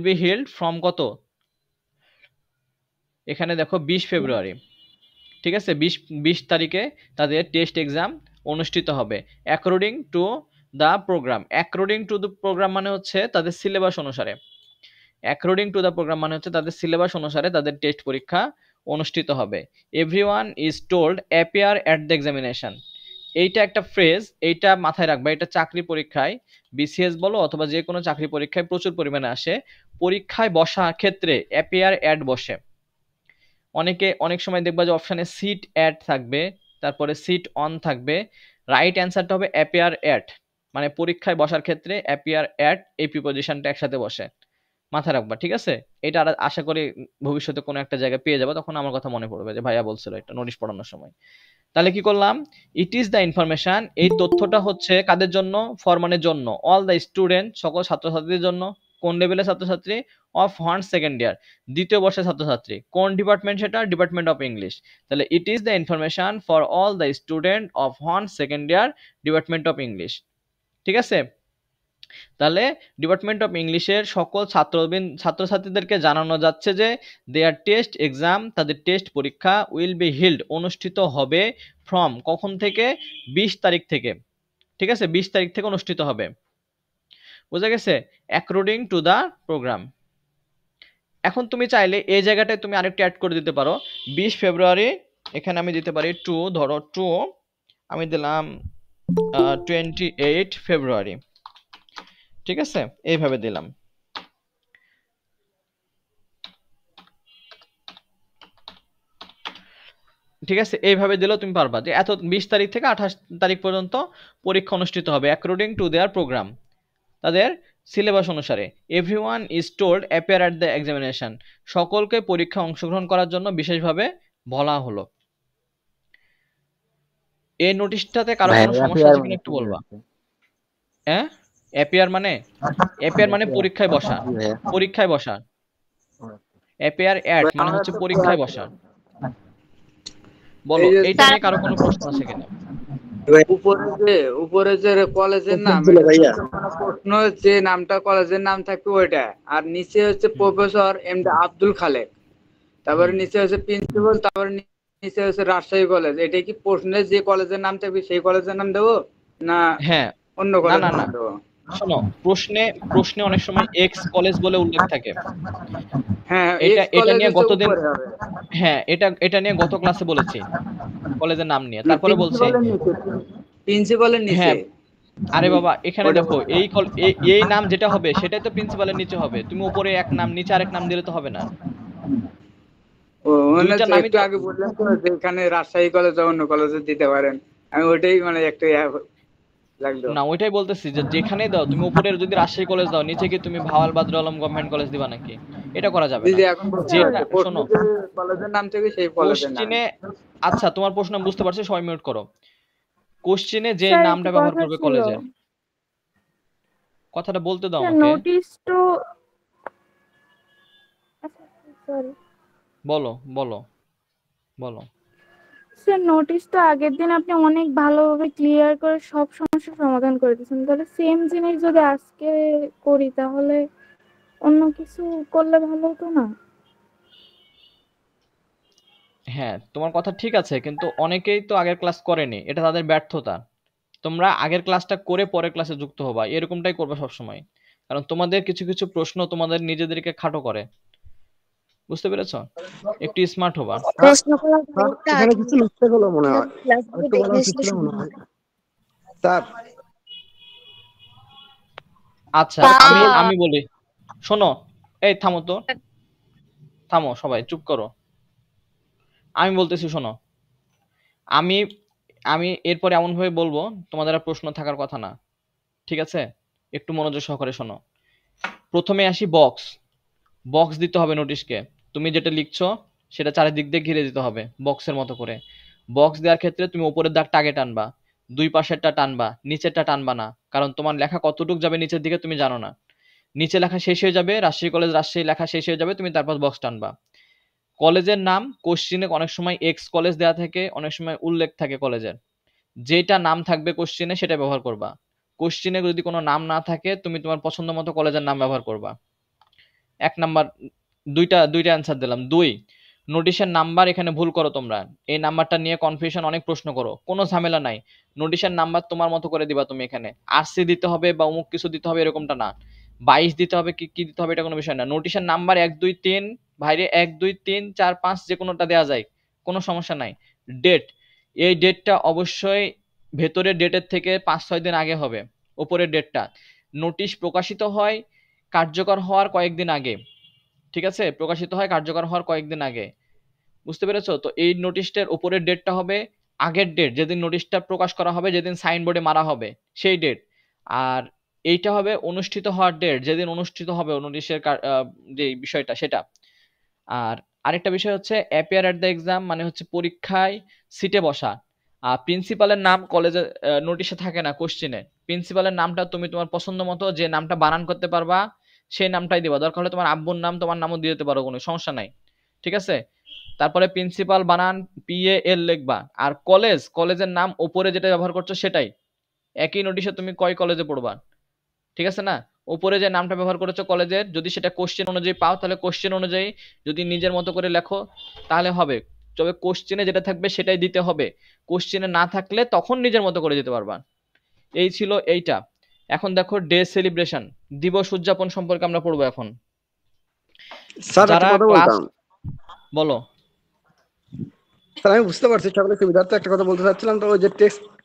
be held from কত, এখানে দেখো 20 ফেব্রুয়ারি, ঠিক আছে, 20 তারিখে তাদের টেস্ট এক্সাম অনুষ্ঠিত হবে according to the programme. According to the programme মানে হচ্ছে তাদের সিলেবাস অনুসারে, অ্যাকর্ডিং টু দ্য প্রোগ্রাম মানে হচ্ছে তাদের সিলেবাস অনুসারে তাদের টেস্ট পরীক্ষা অনুষ্ঠিত হবে। Everyone is told appear at the examination, এইটা একটা ফ্রেজ, এইটা মাথায় রাখবা। এটা চাকরি পরীক্ষায় বিসিএস বলো অথবা যে কোনো চাকরি পরীক্ষায় প্রচুর পরিমাণে আসে। পরীক্ষায় বসা ক্ষেত্রে অ্যাপিয়ার অ্যাট বসে। অনেক সময় দেখবা যে অপশানে সিট অ্যাট থাকবে, তারপরে সিট অন থাকবে। রাইট অ্যান্সারটা হবে অ্যাপিয়ার অ্যাট, মানে পরীক্ষায় বসার ক্ষেত্রে অ্যাপিয়ার অ্যাট এই প্রিপোজিশনটা একসাথে বসে, মাথায় রাখবা, ঠিক আছে। এটা আশা করি ভবিষ্যতে কোনো একটা জায়গায় পেয়ে যাবো, তখন আমার কথা মনে পড়বে যে ভাইয়া বলছিল এটা নোটিশ পড়ানোর সময়। তাহলে কি করলাম, ইট ইজ দ্য ইনফরমেশন, এই তথ্যটা হচ্ছে কাদের জন্য, ফরমানের জন্য, অল দ্য স্টুডেন্ট সকল ছাত্রছাত্রীদের জন্য। কোন লেভেলের ছাত্রছাত্রী, অফ 1 সেকেন্ড ইয়ার দ্বিতীয় বর্ষের ছাত্রছাত্রী। কোন ডিপার্টমেন্ট সেটা, ডিপার্টমেন্ট অফ ইংলিশ। তাহলে it is the information for all the student of 1 second year department of English, ঠিক আছে। তাহলে ডিপার্টমেন্ট অফ ইংলিশের সকল ছাত্রছাত্রীদেরকে জানানো যাচ্ছে যে দেয়ার টেস্ট এক্সাম, তাদের টেস্ট পরীক্ষা উইল বি হেল্ড অনুষ্ঠিত হবে ফ্রম কখন থেকে, 20 তারিখ থেকে, ঠিক আছে, 20 তারিখ থেকে অনুষ্ঠিত হবে, বুঝা গেছে, অ্যাকর্ডিং টু দ্য প্রোগ্রাম। এখন তুমি চাইলে এই জায়গাটায় তুমি আরেকটু অ্যাড করে দিতে পারো, 20 ফেব্রুয়ারি, এখানে আমি দিতে পারি 2, ধরো 2, আমি দিলাম 28 ফেব্রুয়ারি, ঠিক আছে, এইভাবে দিলাম। ঠিক আছে, এইভাবে দিলেও তুমি পারবা যে এত 20 তারিখ থেকে 28 তারিখ পর্যন্ত পরীক্ষা অনুষ্ঠিত হবে অ্যাকর্ডিং টু দেয়ার প্রোগ্রাম, তাদের সিলেবাস অনুসারে। Everyone is told appear at the examination, সকলকে পরীক্ষা অংশগ্রহণ করার জন্য বিশেষভাবে বলা হলো। এই নোটিশটাতে কারো কোনো সমস্যা আছে কিনা একটু বলবা। হ্যাঁ, অ্যাপিয়ার মানে পরীক্ষায় বসা, পরীক্ষায় বসা। অ্যাপিয়ার অ্যাট মানে হচ্ছে পরীক্ষায় বসা। বলো, এইটা নিয়ে কারো কোনো প্রশ্ন আছে কিনা। উপরে যে কলেজের নাম, প্রশ্ন যে নামটা কলেজের নাম থাকবে ওইটা, আর নিচে হচ্ছে প্রফেসর এমডি আব্দুল খালেক, তারপরে নিচে হচ্ছে প্রিন্সিপাল, তারপরে নিচে হচ্ছে রাজশাহী কলেজ। এটা কি প্রশ্নে যে কলেজের নাম থাকবে সেই কলেজের নাম দেবো না হ্যাঁ অন্য কলেজের না নাম দেবো? শোনো, প্রশ্নে অনেক সময় এক্স কলেজ বলে উল্লেখ থাকে। হ্যাঁ, এটা নিয়ে গতদিন, হ্যাঁ এটা নিয়ে গত ক্লাসে বলেছি কলেজের নাম নিয়ে। তারপরে বলছি প্রিন্সিপালের নিচে। হ্যাঁ, আরে বাবা এখানে দেখো এই নাম যেটা হবে সেটাই তো প্রিন্সিপালের নিচে হবে। তুমি উপরে এক নাম নিচে আরেক নাম দিলে তো হবে না। ও মানে একটু আগে বললেন তো যে এখানে রাজশাহী কলেজ অন্য কলেজে দিতে পারেন, আমি ওইটাই মানে একটু লাগলো না, ওইটাই বলতেছি যে যেখানে দাও তুমি, উপরে যদি রাজশাহী কলেজ দাও নিচে কি তুমি ভাওয়াল বাদর আলম গভর্নমেন্ট কলেজ দিবা নাকি? এটা করা যাবে না। যেটা শোনো, কলেজের নাম থেকে সেই কলেজের নাম। কোশ্চেনে, আচ্ছা তোমার প্রশ্ন বুঝতে পারছি, 6 মিনিট করো। কোশ্চেনে যে নামটা ব্যবহার করবে কলেজের, কথাটা বলতে দাও আমাকে। নোটিশ তো সরি, বলো বলো বলো। স্যার নোটিশ তো আগের দিন আপনি অনেক ভালোভাবে ক্লিয়ার করে সব সমস্যার সমাধান করে দিয়েছেন, তাহলে সেম জিনিস যদি আজকে করি তাহলে অন্য কিছু করলে ভালো হতো না? হ্যাঁ, তোমার কথা ঠিক আছে, কিন্তু অনেকেই তো আগের ক্লাস করেনি, এটা তাদের ব্যর্থতা। তোমরা আগের ক্লাসটা করে পরের ক্লাসে যুক্ত হবা, এরকমটাই করবে সবসময়। কারণ তোমাদের কিছু কিছু প্রশ্ন তোমাদের নিজেদেরকে খাটো করে, বুঝতে পেরেছো? একটু স্মার্ট হবা। প্রশ্ন করার এখানে কিছু লিখতে হলো মনে হয়, একটু বলা উচিত ছিল মনে হয় স্যার। আচ্ছা আমি বলি, শোনো, এই থামো তো, থামো সবাই চুপ করো। আমি বলতেছি শোনো, আমি আমি এরপরে এমন ভাবে বলবো তোমাদের আর প্রশ্ন থাকার কথা না, ঠিক আছে? একটু মনোযোগ সহকারে শোনো। প্রথমে আসি বক্স দিতে হবে নোটিশকে। তুমি যেটা লিখছো সেটা চারিদিক দিয়ে ঘিরে দিতে হবে বক্সের মতো করে। বক্স দেওয়ার ক্ষেত্রে তুমি উপরের দাগটা আগে টানবা, দুই পাশেরটা টানবা, নিচেরটা টানবা না, কারণ তোমার লেখা কতটুক যাবে নিচের দিকে তুমি জানো না। নিচে লেখা শেষ হয়ে যাবে, রাজশাহী কলেজ রাজশাহী লেখা শেষ হয়ে যাবে, তুমি তারপর বক্স টানবা। কলেজের নাম কোশ্চিনে অনেক সময় এক্স কলেজ দেওয়া থাকে, অনেক সময় উল্লেখ থাকে কলেজের। যেটা নাম থাকবে কোশ্চিনে সেটা ব্যবহার করবা। কোশ্চেনে যদি কোনো নাম না থাকে তুমি তোমার পছন্দ মতো কলেজের নাম ব্যবহার করবা। 1 নাম্বার, দুইটা অ্যান্সার দিলাম। 2, নোটিশের নাম্বার এখানে ভুল করো তোমরা। এই নাম্বারটা নিয়ে কনফিউশন, অনেক প্রশ্ন করো, কোনো ঝামেলা নাই। নোটিশের নাম্বার তোমার মতো করে দিবা তুমি। এখানে আরসি দিতে হবে বা অমুক কিছু দিতে হবে এরকমটা না, 22 দিতে হবে কি দিতে হবে এটা কোনো বিষয় না। নোটিশের নাম্বার 1 2 3 ভাইরে 1 2 3 4 5 যে কোনোটা দেওয়া যায়, কোনো সমস্যা নাই। ডেট, এই ডেটটা অবশ্যই ভেতরের ডেটের থেকে 5-6 দিন আগে হবে। উপরের ডেটটা, নোটিশ প্রকাশিত হয় কার্যকর হওয়ার কয়েকদিন আগে, ঠিক আছে, প্রকাশিত হয় কার্যকর হওয়ার কয়েকদিন আগে, বুঝতে পেরেছো? তো এই নোটিশটার উপরের ডেটটা হবে আগের ডেট, যেদিন নোটিশটা প্রকাশ করা হবে, যেদিন সাইনবোর্ডে মারা হবে সেই ডেট। আর এইটা হবে অনুষ্ঠিত হওয়ার ডেট, যেদিন অনুষ্ঠিত হবে নোটিশের যে বিষয়টা সেটা। আর আরেকটা বিষয় হচ্ছে অ্যাপিয়ার অ্যাট দ্য এক্সাম, মানে হচ্ছে পরীক্ষায় সিটে বসা। প্রিন্সিপালের নাম কলেজে নোটিশে থাকে না, কোশ্চেনে। প্রিন্সিপালের নামটা তুমি তোমার পছন্দ মতো যে নামটা বানান করতে পারবা সেই নামটাই দিবা। দরকার হলে তোমার আব্বুর নাম তোমার নামও দিয়ে দিতে পারো, কোনো সমস্যা নাই, ঠিক আছে। তারপরে প্রিন্সিপাল বানান PAL লিখবা। আর কলেজের নাম উপরে যেটা ব্যবহার করছো সেটাই। একই নোটিশে তুমি কয় কলেজে পড়বা, ঠিক আছে না? উপরে যে নামটা ব্যবহার করেছো কলেজের, যদি সেটা কোশ্চেন অনুযায়ী পাও তাহলে কোশ্চেন অনুযায়ী যদি নিজের মতো করে লেখো তাহলে হবে। তবে কোশ্চেনে যেটা থাকবে সেটাই দিতে হবে, কোশ্চেনে না থাকলে তখন নিজের মতো করে দিতে পারবা। এই ছিল এইটা। এখন দেখো ডে সেলিব্রেশন, দিবস উদযাপন সম্পর্কে আমরা পড়বো এখন। স্যার একটা যারা কথা ক্লাস, বলতাম। বলো। স্যার আমি বুঝতে পারছি, সকলের সুবিধার্থে একটা কথা বলতে চাচ্ছিলাম। তো ওই যে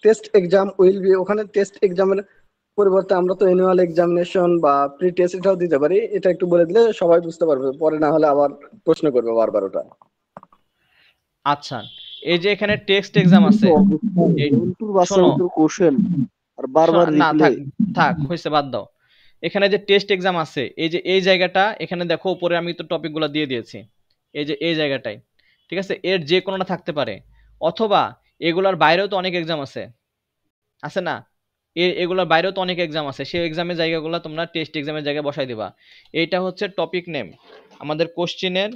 টেস্ট এক্সাম উইল বি, ওখানে টেস্ট এক্সামের পরিবর্তে আমরা তো অ্যানুয়াল এক্সামিনেশন বা প্রি টেস্ট এটাও দিতে পারি। এটা একটু বলে দিলে সবাই বুঝতে পারবে, পরে না হলে আবার প্রশ্ন করবে বারবার ওটা। আচ্ছা, এই যে এখানে টেক্সট এক্সাম আছে, শোনো কোশ্চেন আর বারবার না রিপ্লাই। থাক হয়েছে, বাদ দাও। এখানে যে টেস্ট এক্সাম আছে, এই যে এই জায়গাটা এখানে দেখো উপরে আমি তো টপিকগুলো দিয়ে দিয়েছি, এই যে এই জায়গাটায়, ঠিক আছে। এর যে কোনোটা থাকতে পারে, অথবা এগুলার বাইরেও তো অনেক এক্সাম আছে না? এগুলোর বাইরেও তো অনেক এক্সাম আছে, সেই এক্সামের জায়গাগুলো তোমরা টেস্ট এক্সামের জায়গায় বসাই দিবা। এইটা হচ্ছে টপিক নেম, আমাদের কোশ্চেনের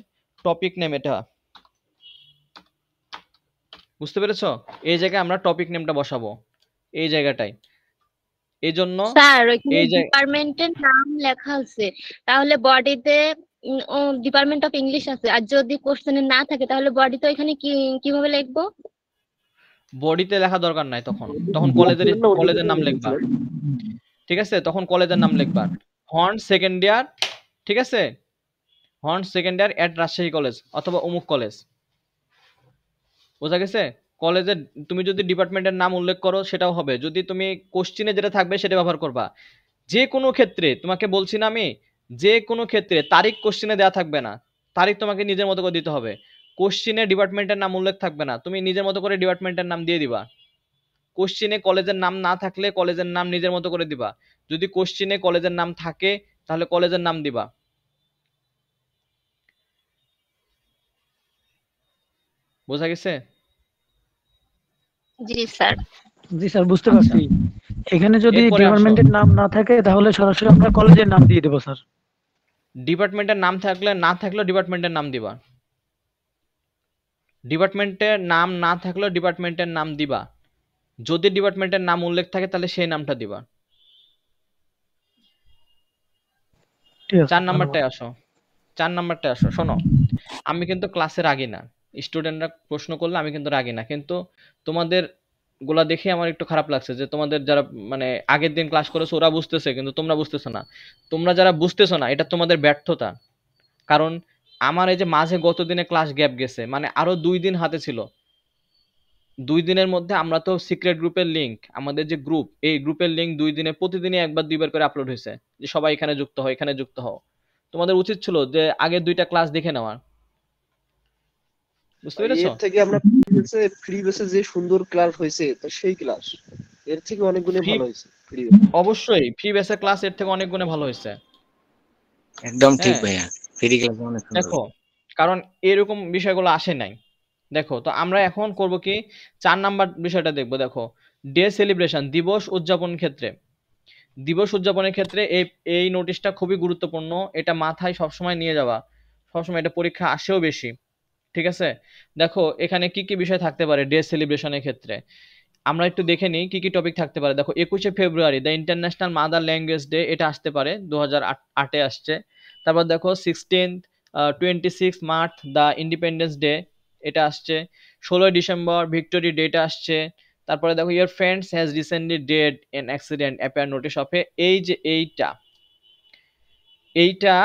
টপিক নেম এটা, বুঝতে পেরেছো? এই জায়গায় আমরা টপিক নেমটা বসাবো এই জায়গাটায়। এই জন্য স্যার ওইখানে এই যে ডিপার্টমেন্টের নাম লেখা আছে, তাহলে বডিতে ডিপার্টমেন্ট অফ ইংলিশ আছে। আর যদি কোশ্চেনে না থাকে তাহলে বডিতে ওইখানে কিভাবে লিখবো? বডিতে লেখা দরকার নাই, তখন কলেজের নাম লিখবা, ঠিক আছে। তখন কলেজের নাম লিখবা, হর্ন সেকেন্ড ইয়ার, ঠিক আছে, হর্ন সেকেন্ড ইয়ার এট রাজশাহী কলেজ অথবা অমুক কলেজ, বোঝা গেছে? কলেজের তুমি যদি ডিপার্টমেন্টের নাম উল্লেখ করো সেটাও হবে, যদি তুমি কোশ্চেনে যেটা থাকবে সেটা ব্যবহার করবা। যে কোনো ক্ষেত্রে তোমাকে বলছি না আমি, যে কোনো ক্ষেত্রে তারিখ কোশ্চেনে দেওয়া থাকবে না, তারিখ তোমাকে নিজের মতো করে দিতে হবে। কোশ্চেনে ডিপার্টমেন্টের নাম উল্লেখ থাকবে না, তুমি নিজের মতো করে ডিপার্টমেন্টের নাম দিয়ে দিবা। কোশ্চেনে কলেজের নাম না থাকলে কলেজের নাম নিজের মতো করে দিবা, যদি কোশ্চেনে কলেজের নাম থাকে তাহলে কলেজের নাম দিবা, বোঝা গেছে? জি স্যার। জি স্যার, বুঝতে পারছি। এখানে যদি এরপরে আসো, ডিপার্টমেন্টের নাম না থাকে তাহলে সরাসরি আমরা কলেজের নাম দিয়ে দেবো স্যার। ডিপার্টমেন্টের নাম থাকলে না থাকলেও ডিপার্টমেন্টের নাম দিবা, ডিপার্টমেন্টের নাম না থাকলেও ডিপার্টমেন্টের নাম দিবা, যদি ডিপার্টমেন্টের নাম উল্লেখ থাকে তাহলে সেই নামটা দিবা। ঠিক আছে, 4 নাম্বারটায় আসো, 4 নাম্বারটায় আসো। শোনো, আমি কিন্তু ক্লাসে রাগি না, স্টুডেন্টরা প্রশ্ন করলে আমি কিন্তু রাগি না, কিন্তু তোমাদের গুলা দেখে আমার একটু খারাপ লাগছে যে তোমাদের যারা মানে আগের দিন ক্লাস করেছো ওরা বুঝতেছে কিন্তু তোমরা বুঝতেছো না। তোমরা যারা বুঝতেছো না এটা তোমাদের ব্যর্থতা, কারণ আমার এই যে মাঝে গত দিনে ক্লাস গ্যাপ গেছে, মানে আরো 2 দিন হাতে ছিল, 2 দিনের মধ্যে আমরা তো সিক্রেট গ্রুপের লিংক, আমাদের যে গ্রুপ, এই গ্রুপের লিংক 2 দিনে প্রতিদিনই একবার 2বার করে আপলোড হয়েছে যে সবাই এখানে যুক্ত হও, এখানে যুক্ত হও। তোমাদের উচিত ছিল যে আগের 2টা ক্লাস দেখে নেওয়ার, বুঝতে পেরেছো? এর থেকে আমরা ফ্রি বেসে যে সুন্দর ক্লাস হয়েছে তো সেই ক্লাস এর থেকে অনেক গুণে ভালো হয়েছে। অবশ্যই ফ্রি বেসের ক্লাস এর থেকে অনেক গুণে ভালো হয়েছে, একদম ঠিক হ্যাঁ ভাইয়া, ফ্রি ক্লাস অনেক সুন্দর। দেখো, কারণ এরকম বিষয়গুলো আসে নাই। দেখো তো আমরা এখন করব কি, 4 নাম্বার বিষয়টা দেখবো। দেখো, ডে সেলিব্রেশন, দিবস উদযাপন ক্ষেত্রে, দিবস উদযাপনের ক্ষেত্রে এই নোটিশটা খুবই গুরুত্বপূর্ণ, এটা মাথায় সবসময় নিয়ে যাওয়া, সবসময় এটা পরীক্ষা আসেও বেশি, ঠিক আছে। দেখো এখানে কি কি বিষয় থাকতে পারে ডে সেলিব্রেশনের ক্ষেত্রে। আমরা একটু দেখে নিই কি কি টপিক থাকতে পারে। দেখো 21শে ফেব্রুয়ারি the international mother language day, এটা আসতে পারে, 2008-এ আসছে। তারপর দেখো 26 মার্চ দ্য ইন্ডিপেন্ডেন্স ডে, এটা আসছে। 16 ডিসেম্বর ভিক্টোরি ডেটা আসছে। তারপরে দেখো your friends has recently dead in accident appear notice of a, এই যে এইটা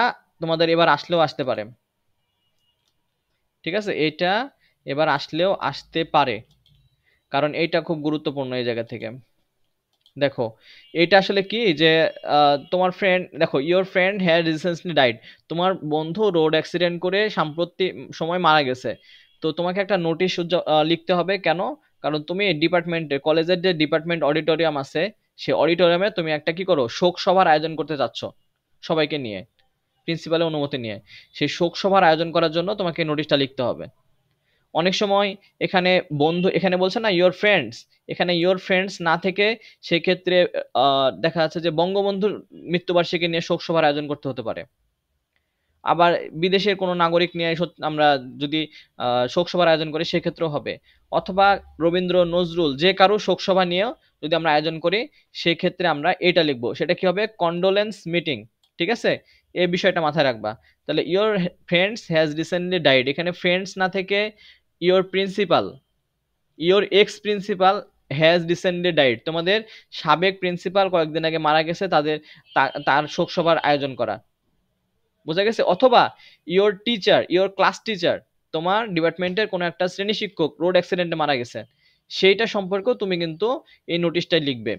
তোমাদের এবার আসলেও আসতে পারে, ঠিক আছে, এইটা এবার আসলেও আসতে পারে, কারণ এইটা খুব গুরুত্বপূর্ণ এই জায়গা থেকে। দেখো এটা আসলে কি যে তোমার ফ্রেন্ড, দেখো your friend had recently died, তোমার বন্ধু রোড অ্যাক্সিডেন্ট করে সাম্প্রতিক সময় মারা গেছে। তো তোমাকে একটা নোটিশ লিখতে হবে। কেন? কারণ তুমি ডিপার্টমেন্টে, কলেজের যে ডিপার্টমেন্ট অডিটোরিয়াম আছে, সেই অডিটোরিয়ামে তুমি একটা কি করো, শোক সভার আয়োজন করতে চাচ্ছ সবাইকে নিয়ে, প্রিন্সিপালের অনুমতি নিয়ে। সেই শোক সভার আয়োজন করার জন্য তোমাকে নোটিশটা লিখতে হবে। অনেক সময় এখানে বন্ধু, এখানে বলছে না ইয়োর ফ্রেন্ডস, এখানে ইয়োর ফ্রেন্ডস না থেকে সেক্ষেত্রে দেখা যাচ্ছে যে বঙ্গবন্ধুর মৃত্যুবার্ষিকী নিয়ে শোক সভার আয়োজন করতে হতে পারে। আবার বিদেশের কোনো নাগরিক নিয়ে আমরা যদি শোক সভার আয়োজন করি সেক্ষেত্রেও হবে। অথবা রবীন্দ্র নজরুল যে কারো শোক সভা নিয়েও যদি আমরা আয়োজন করি সেক্ষেত্রে আমরা এটা লিখবো, সেটা কি হবে, কন্ডোলেন্স মিটিং। ঠিক আছে, এই বিষয়টা মাথায় রাখবা। তাহলে your friends has recently died, এখানে ফ্রেন্ডস না থেকে your principal, your x principal has recently died, তোমাদের সাবেক প্রিন্সিপাল কয়েকদিন আগে মারা গেছে, তার শোক সভার আয়োজন করা, বোঝা গেছে। অথবা your teacher, your class teacher, তোমার ডিপার্টমেন্টের কোনো একটা শ্রেণী শিক্ষক রোড অ্যাক্সিডেন্টে মারা গেছে, সেইটা সম্পর্কেও তুমি কিন্তু এই নোটিশটাই লিখবে।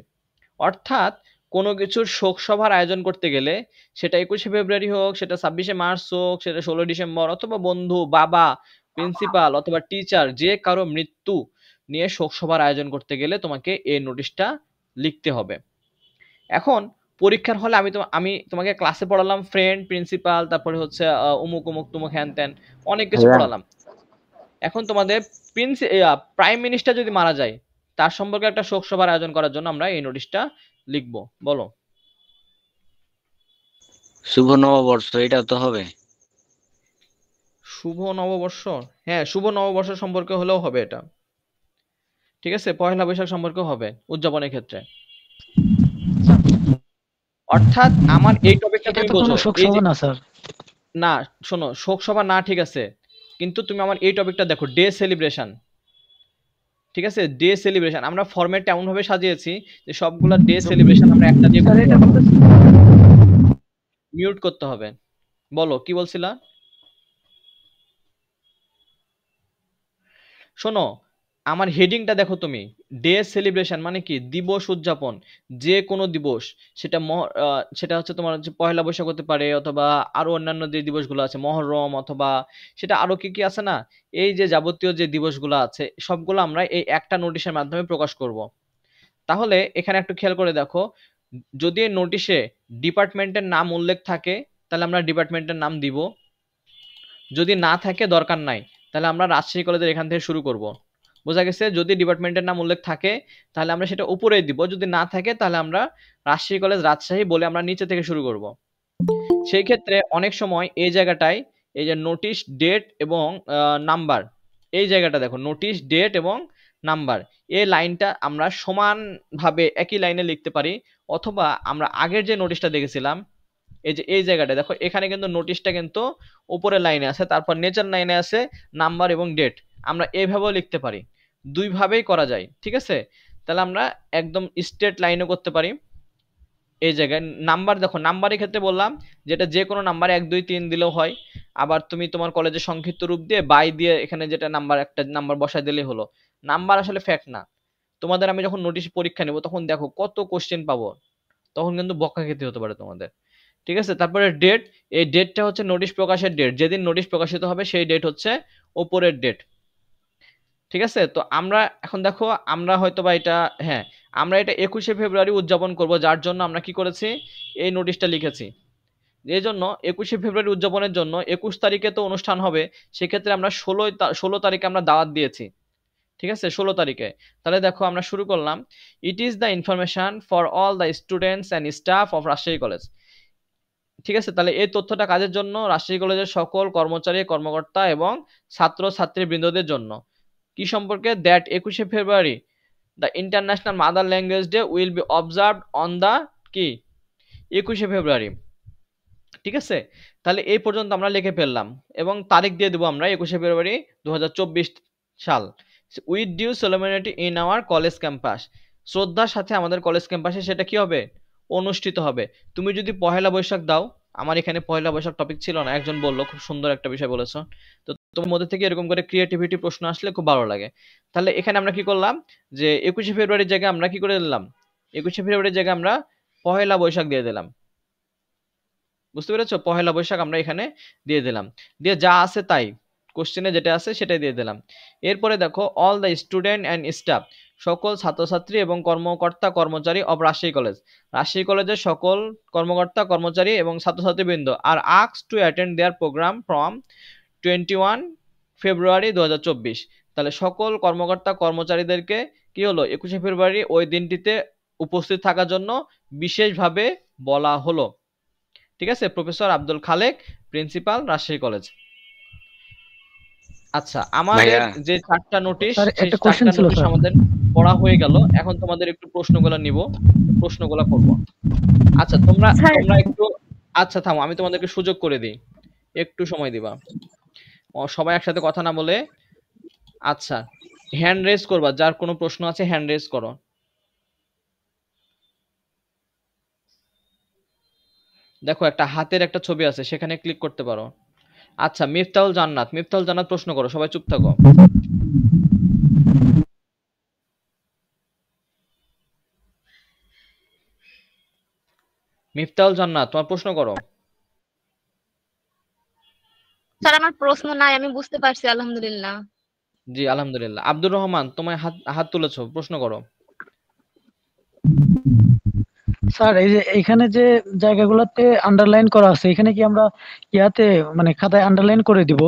অর্থাৎ কোনো কিছুর শোক সভার আয়োজন করতে গেলে সেটা 21শে ফেব্রুয়ারি হোক, সেটা 26শে মার্চ হোক, সেটা 16 ডিসেম্বর, অথবা বন্ধু, বাবা, প্রিন্সিপাল অথবা টিচার যে কারো মৃত্যু নিয়ে শোক সভার আয়োজন করতে গেলে তোমাকে এই নোটিশটা লিখতে হবে। এখন পরীক্ষার হলে আমি তোমাকে ক্লাসে পড়ালাম ফ্রেন্ড, প্রিন্সিপাল, তারপরে হচ্ছে অমুক অমুক তুমুক হ্যান ত্যান অনেক কিছু পড়ালাম। এখন তোমাদের প্রাইম মিনিস্টার যদি মারা যায় তার সম্পর্কে একটা শোক সভার আয়োজন করার জন্য আমরা এই নোটিশটা লিখবো। বলো। শুভ নববর্ষ, এটা তো হবে। শুভ নববর্ষ, হ্যাঁ শুভ নববর্ষ সম্পর্কে হলেও হবে এটা, ঠিক আছে, পয়লা বৈশাখ সম্পর্কেও হবে উদযাপনের ক্ষেত্রে। অর্থাৎ আমার এই টপিকটা তুমি বোঝো, শোক সভা না স্যার, না শোনো, শোক সভা না, ঠিক আছে, কিন্তু তুমি আমার এই টপিকটা দেখো, ডে সেলিব্রেশন, ঠিক আছে, ডে সেলিব্রেশন আমরা ফরম্যাটটা এমন ভাবে সাজিয়েছি যে সবগুলা ডে সেলিব্রেশন আমরা একটা দিয়ে মিউট করতে হবে। বলো কি বলছিলা? শোনো আমার হেডিংটা দেখো তুমি, ডে সেলিব্রেশন মানে কি, দিবস উদযাপন, যে কোনো দিবস, সেটা হচ্ছে তোমার হচ্ছে পয়লা বৈশাখ হতে পারে, অথবা আরো অন্যান্য যে দিবসগুলো আছে মহরম, অথবা সেটা আরো কি কি আছে না, এই যে যাবতীয় যে দিবসগুলো আছে সবগুলো আমরা এই একটা নোটিশের মাধ্যমে প্রকাশ করব। তাহলে এখানে একটু খেয়াল করে দেখো, যদি নোটিশে ডিপার্টমেন্টের নাম উল্লেখ থাকে তাহলে আমরা ডিপার্টমেন্টের নাম দিব, যদি না থাকে দরকার নাই, তাহলে আমরা রাজশাহী কলেজের এখান থেকে শুরু করব। বোঝা গেছে? যদি ডিপার্টমেন্টের নাম উল্লেখ থাকে তাহলে আমরা সেটা উপরে দিব, যদি না থাকে তাহলে আমরা রাজশাহী কলেজ রাজশাহী বলে আমরা নিচে থেকে শুরু করব। সেই ক্ষেত্রে অনেক সময় এই জায়গাটায় এই যে নোটিশ ডেট এবং নাম্বার, এই জায়গাটা দেখো নোটিশ ডেট এবং নাম্বার, এই লাইনটা আমরা সমানভাবে একই লাইনে লিখতে পারি, অথবা আমরা আগের যে নোটিশটা দেখেছিলাম এই যে এই জায়গাটা দেখো, এখানে কিন্তু নোটিশটা কিন্তু উপরের লাইনে আছে, তারপর নিচের লাইনে আছে নাম্বার এবং ডেট, আমরা এইভাবেও লিখতে পারি, দুই ভাবেই করা যায়, ঠিক আছে। তাহলে আমরা একদম স্ট্রেট লাইনও করতে পারি। এই জায়গায় নাম্বার দেখো, নাম্বারের ক্ষেত্রে বললাম যেটা যে কোনো নাম্বার 1 2 3 দিলেও হয়, আবার তুমি তোমার কলেজের সংক্ষিপ্ত রূপ দিয়ে বাই দিয়ে এখানে যেটা নাম্বার একটা নাম্বার বসায় দিলেই হলো। নাম্বার আসলে ফ্যাক্ট না, তোমাদের আমি যখন নোটিশ পরীক্ষা নেব তখন দেখো কত কোশ্চেন পাবো, তখন কিন্তু বকা খেতে হতে পারে তোমাদের, ঠিক আছে। তারপরে ডেট, এই ডেটটা হচ্ছে নোটিশ প্রকাশের ডেট, যেদিন নোটিশ প্রকাশিত হবে সেই ডেট হচ্ছে উপরের ডেট, ঠিক আছে। তো আমরা এখন দেখো আমরা হয়তো বা এটা, হ্যাঁ আমরা এটা 21শে ফেব্রুয়ারি উদযাপন করব, যার জন্য আমরা কি করেছি এই নোটিশটা লিখেছি। এই জন্য 21শে ফেব্রুয়ারি উদযাপনের জন্য 21 তারিখে তো অনুষ্ঠান হবে, সেক্ষেত্রে আমরা 16 তারিখে আমরা দাওয়াত দিয়েছি, ঠিক আছে, 16 তারিখে। তাহলে দেখো আমরা শুরু করলাম, ইট is the information for all the students and staff of Rajshahi college, ঠিক আছে। তাহলে এই তথ্যটা কাজের জন্য, রাজশাহী কলেজের সকল কর্মচারী কর্মকর্তা এবং ছাত্র ছাত্রী বৃন্দদের জন্য, কি সম্পর্কে, দ্যাট 21শে ফেব্রুয়ারি the international mother language day will be observed on the কি 21শে ফেব্রুয়ারি। ঠিক আছে, তাহলে এই পর্যন্ত আমরা লিখে ফেললাম এবং তারিখ দিয়ে দেবো আমরা 21শে ফেব্রুয়ারি 2024 সাল। With due solemnity in our college campus, শ্রদ্ধার সাথে আমাদের কলেজ ক্যাম্পাসে সেটা কি হবে, অনুষ্ঠিত হবে। তুমি যদি পহেলা বৈশাখ দাও, আমার এখানে পহেলা বৈশাখ টপিক ছিল না, একজন বললো খুব সুন্দর একটা বিষয় বলেছো, তো তোমার মধ্যে থেকে এরকম করে ক্রিয়েটিভিটি প্রশ্ন আসলে খুব ভালো লাগে। তাহলে এখানে আমরা কি করলাম যে 21শে ফেব্রুয়ারির জায়গায় আমরা কি করে দিলাম, 21শে ফেব্রুয়ারির জায়গায় আমরা পহেলা বৈশাখ দিয়ে দিলাম। বুঝতে পেরেছো, পহেলা বৈশাখ আমরা এখানে দিয়ে দিলাম, দিয়ে যা আছে তাই কোশ্চেনে যেটা আছে সেটাই দিয়ে দিলাম। এরপরে দেখো all the student and staff, সকল ছাত্রছাত্রী এবং কর্মকর্তা কর্মচারী অব রাজশাহী কলেজ, রাজশাহী কলেজের সকল কর্মকর্তা কর্মচারী এবং ছাত্রছাত্রীবৃন্দ আর asked to attend their programme from 21 February 2024। তাহলে সকল কর্মকর্তা কর্মচারীদেরকে কি হলো 21শে ফেব্রুয়ারি ওই দিনটিতে উপস্থিত থাকার জন্য বিশেষভাবে বলা হলো। ঠিক আছে, professor Abdul Khalek, principal, Rajshahi college. আচ্ছা, আমাদের যে 4টা নোটিশ, সেই 4টা নোটিশ আমাদের পড়া হয়ে গেল। এখন তোমাদের একটু প্রশ্নগুলো নিব, প্রশ্নগুলো করব। আচ্ছা তোমরা একটু, আচ্ছা থামো, আমি তোমাদেরকে সুযোগ করে দিই, একটু সময় দিবা, সবাই একসাথে কথা না বলে। আচ্ছা, হ্যান্ড রেজ করবা, যার কোনো প্রশ্ন আছে হ্যান্ড রেজ করো। দেখো একটা হাতের একটা ছবি আছে, সেখানে ক্লিক করতে পারো। আচ্ছা, মিফতাহুল জান্নাত, মিফতাহুল জান্নাত প্রশ্ন করো, সবাই চুপ থাকো। মিফতাহুল জান্নাত, তোমার প্রশ্ন করো। স্যার আমার প্রশ্ন নাই, আমি বুঝতে পারছি আলহামদুলিল্লাহ। জি আলহামদুলিল্লাহ। আব্দুর রহমান, তোমায় হাত তুলেছো, প্রশ্ন করো। স্যার এই যে এখানে যে জায়গাগুলোতে আন্ডারলাইন করা আছে, এখানে কি আমরা ইয়াতে মানে খাতায় আন্ডারলাইন করে দিব?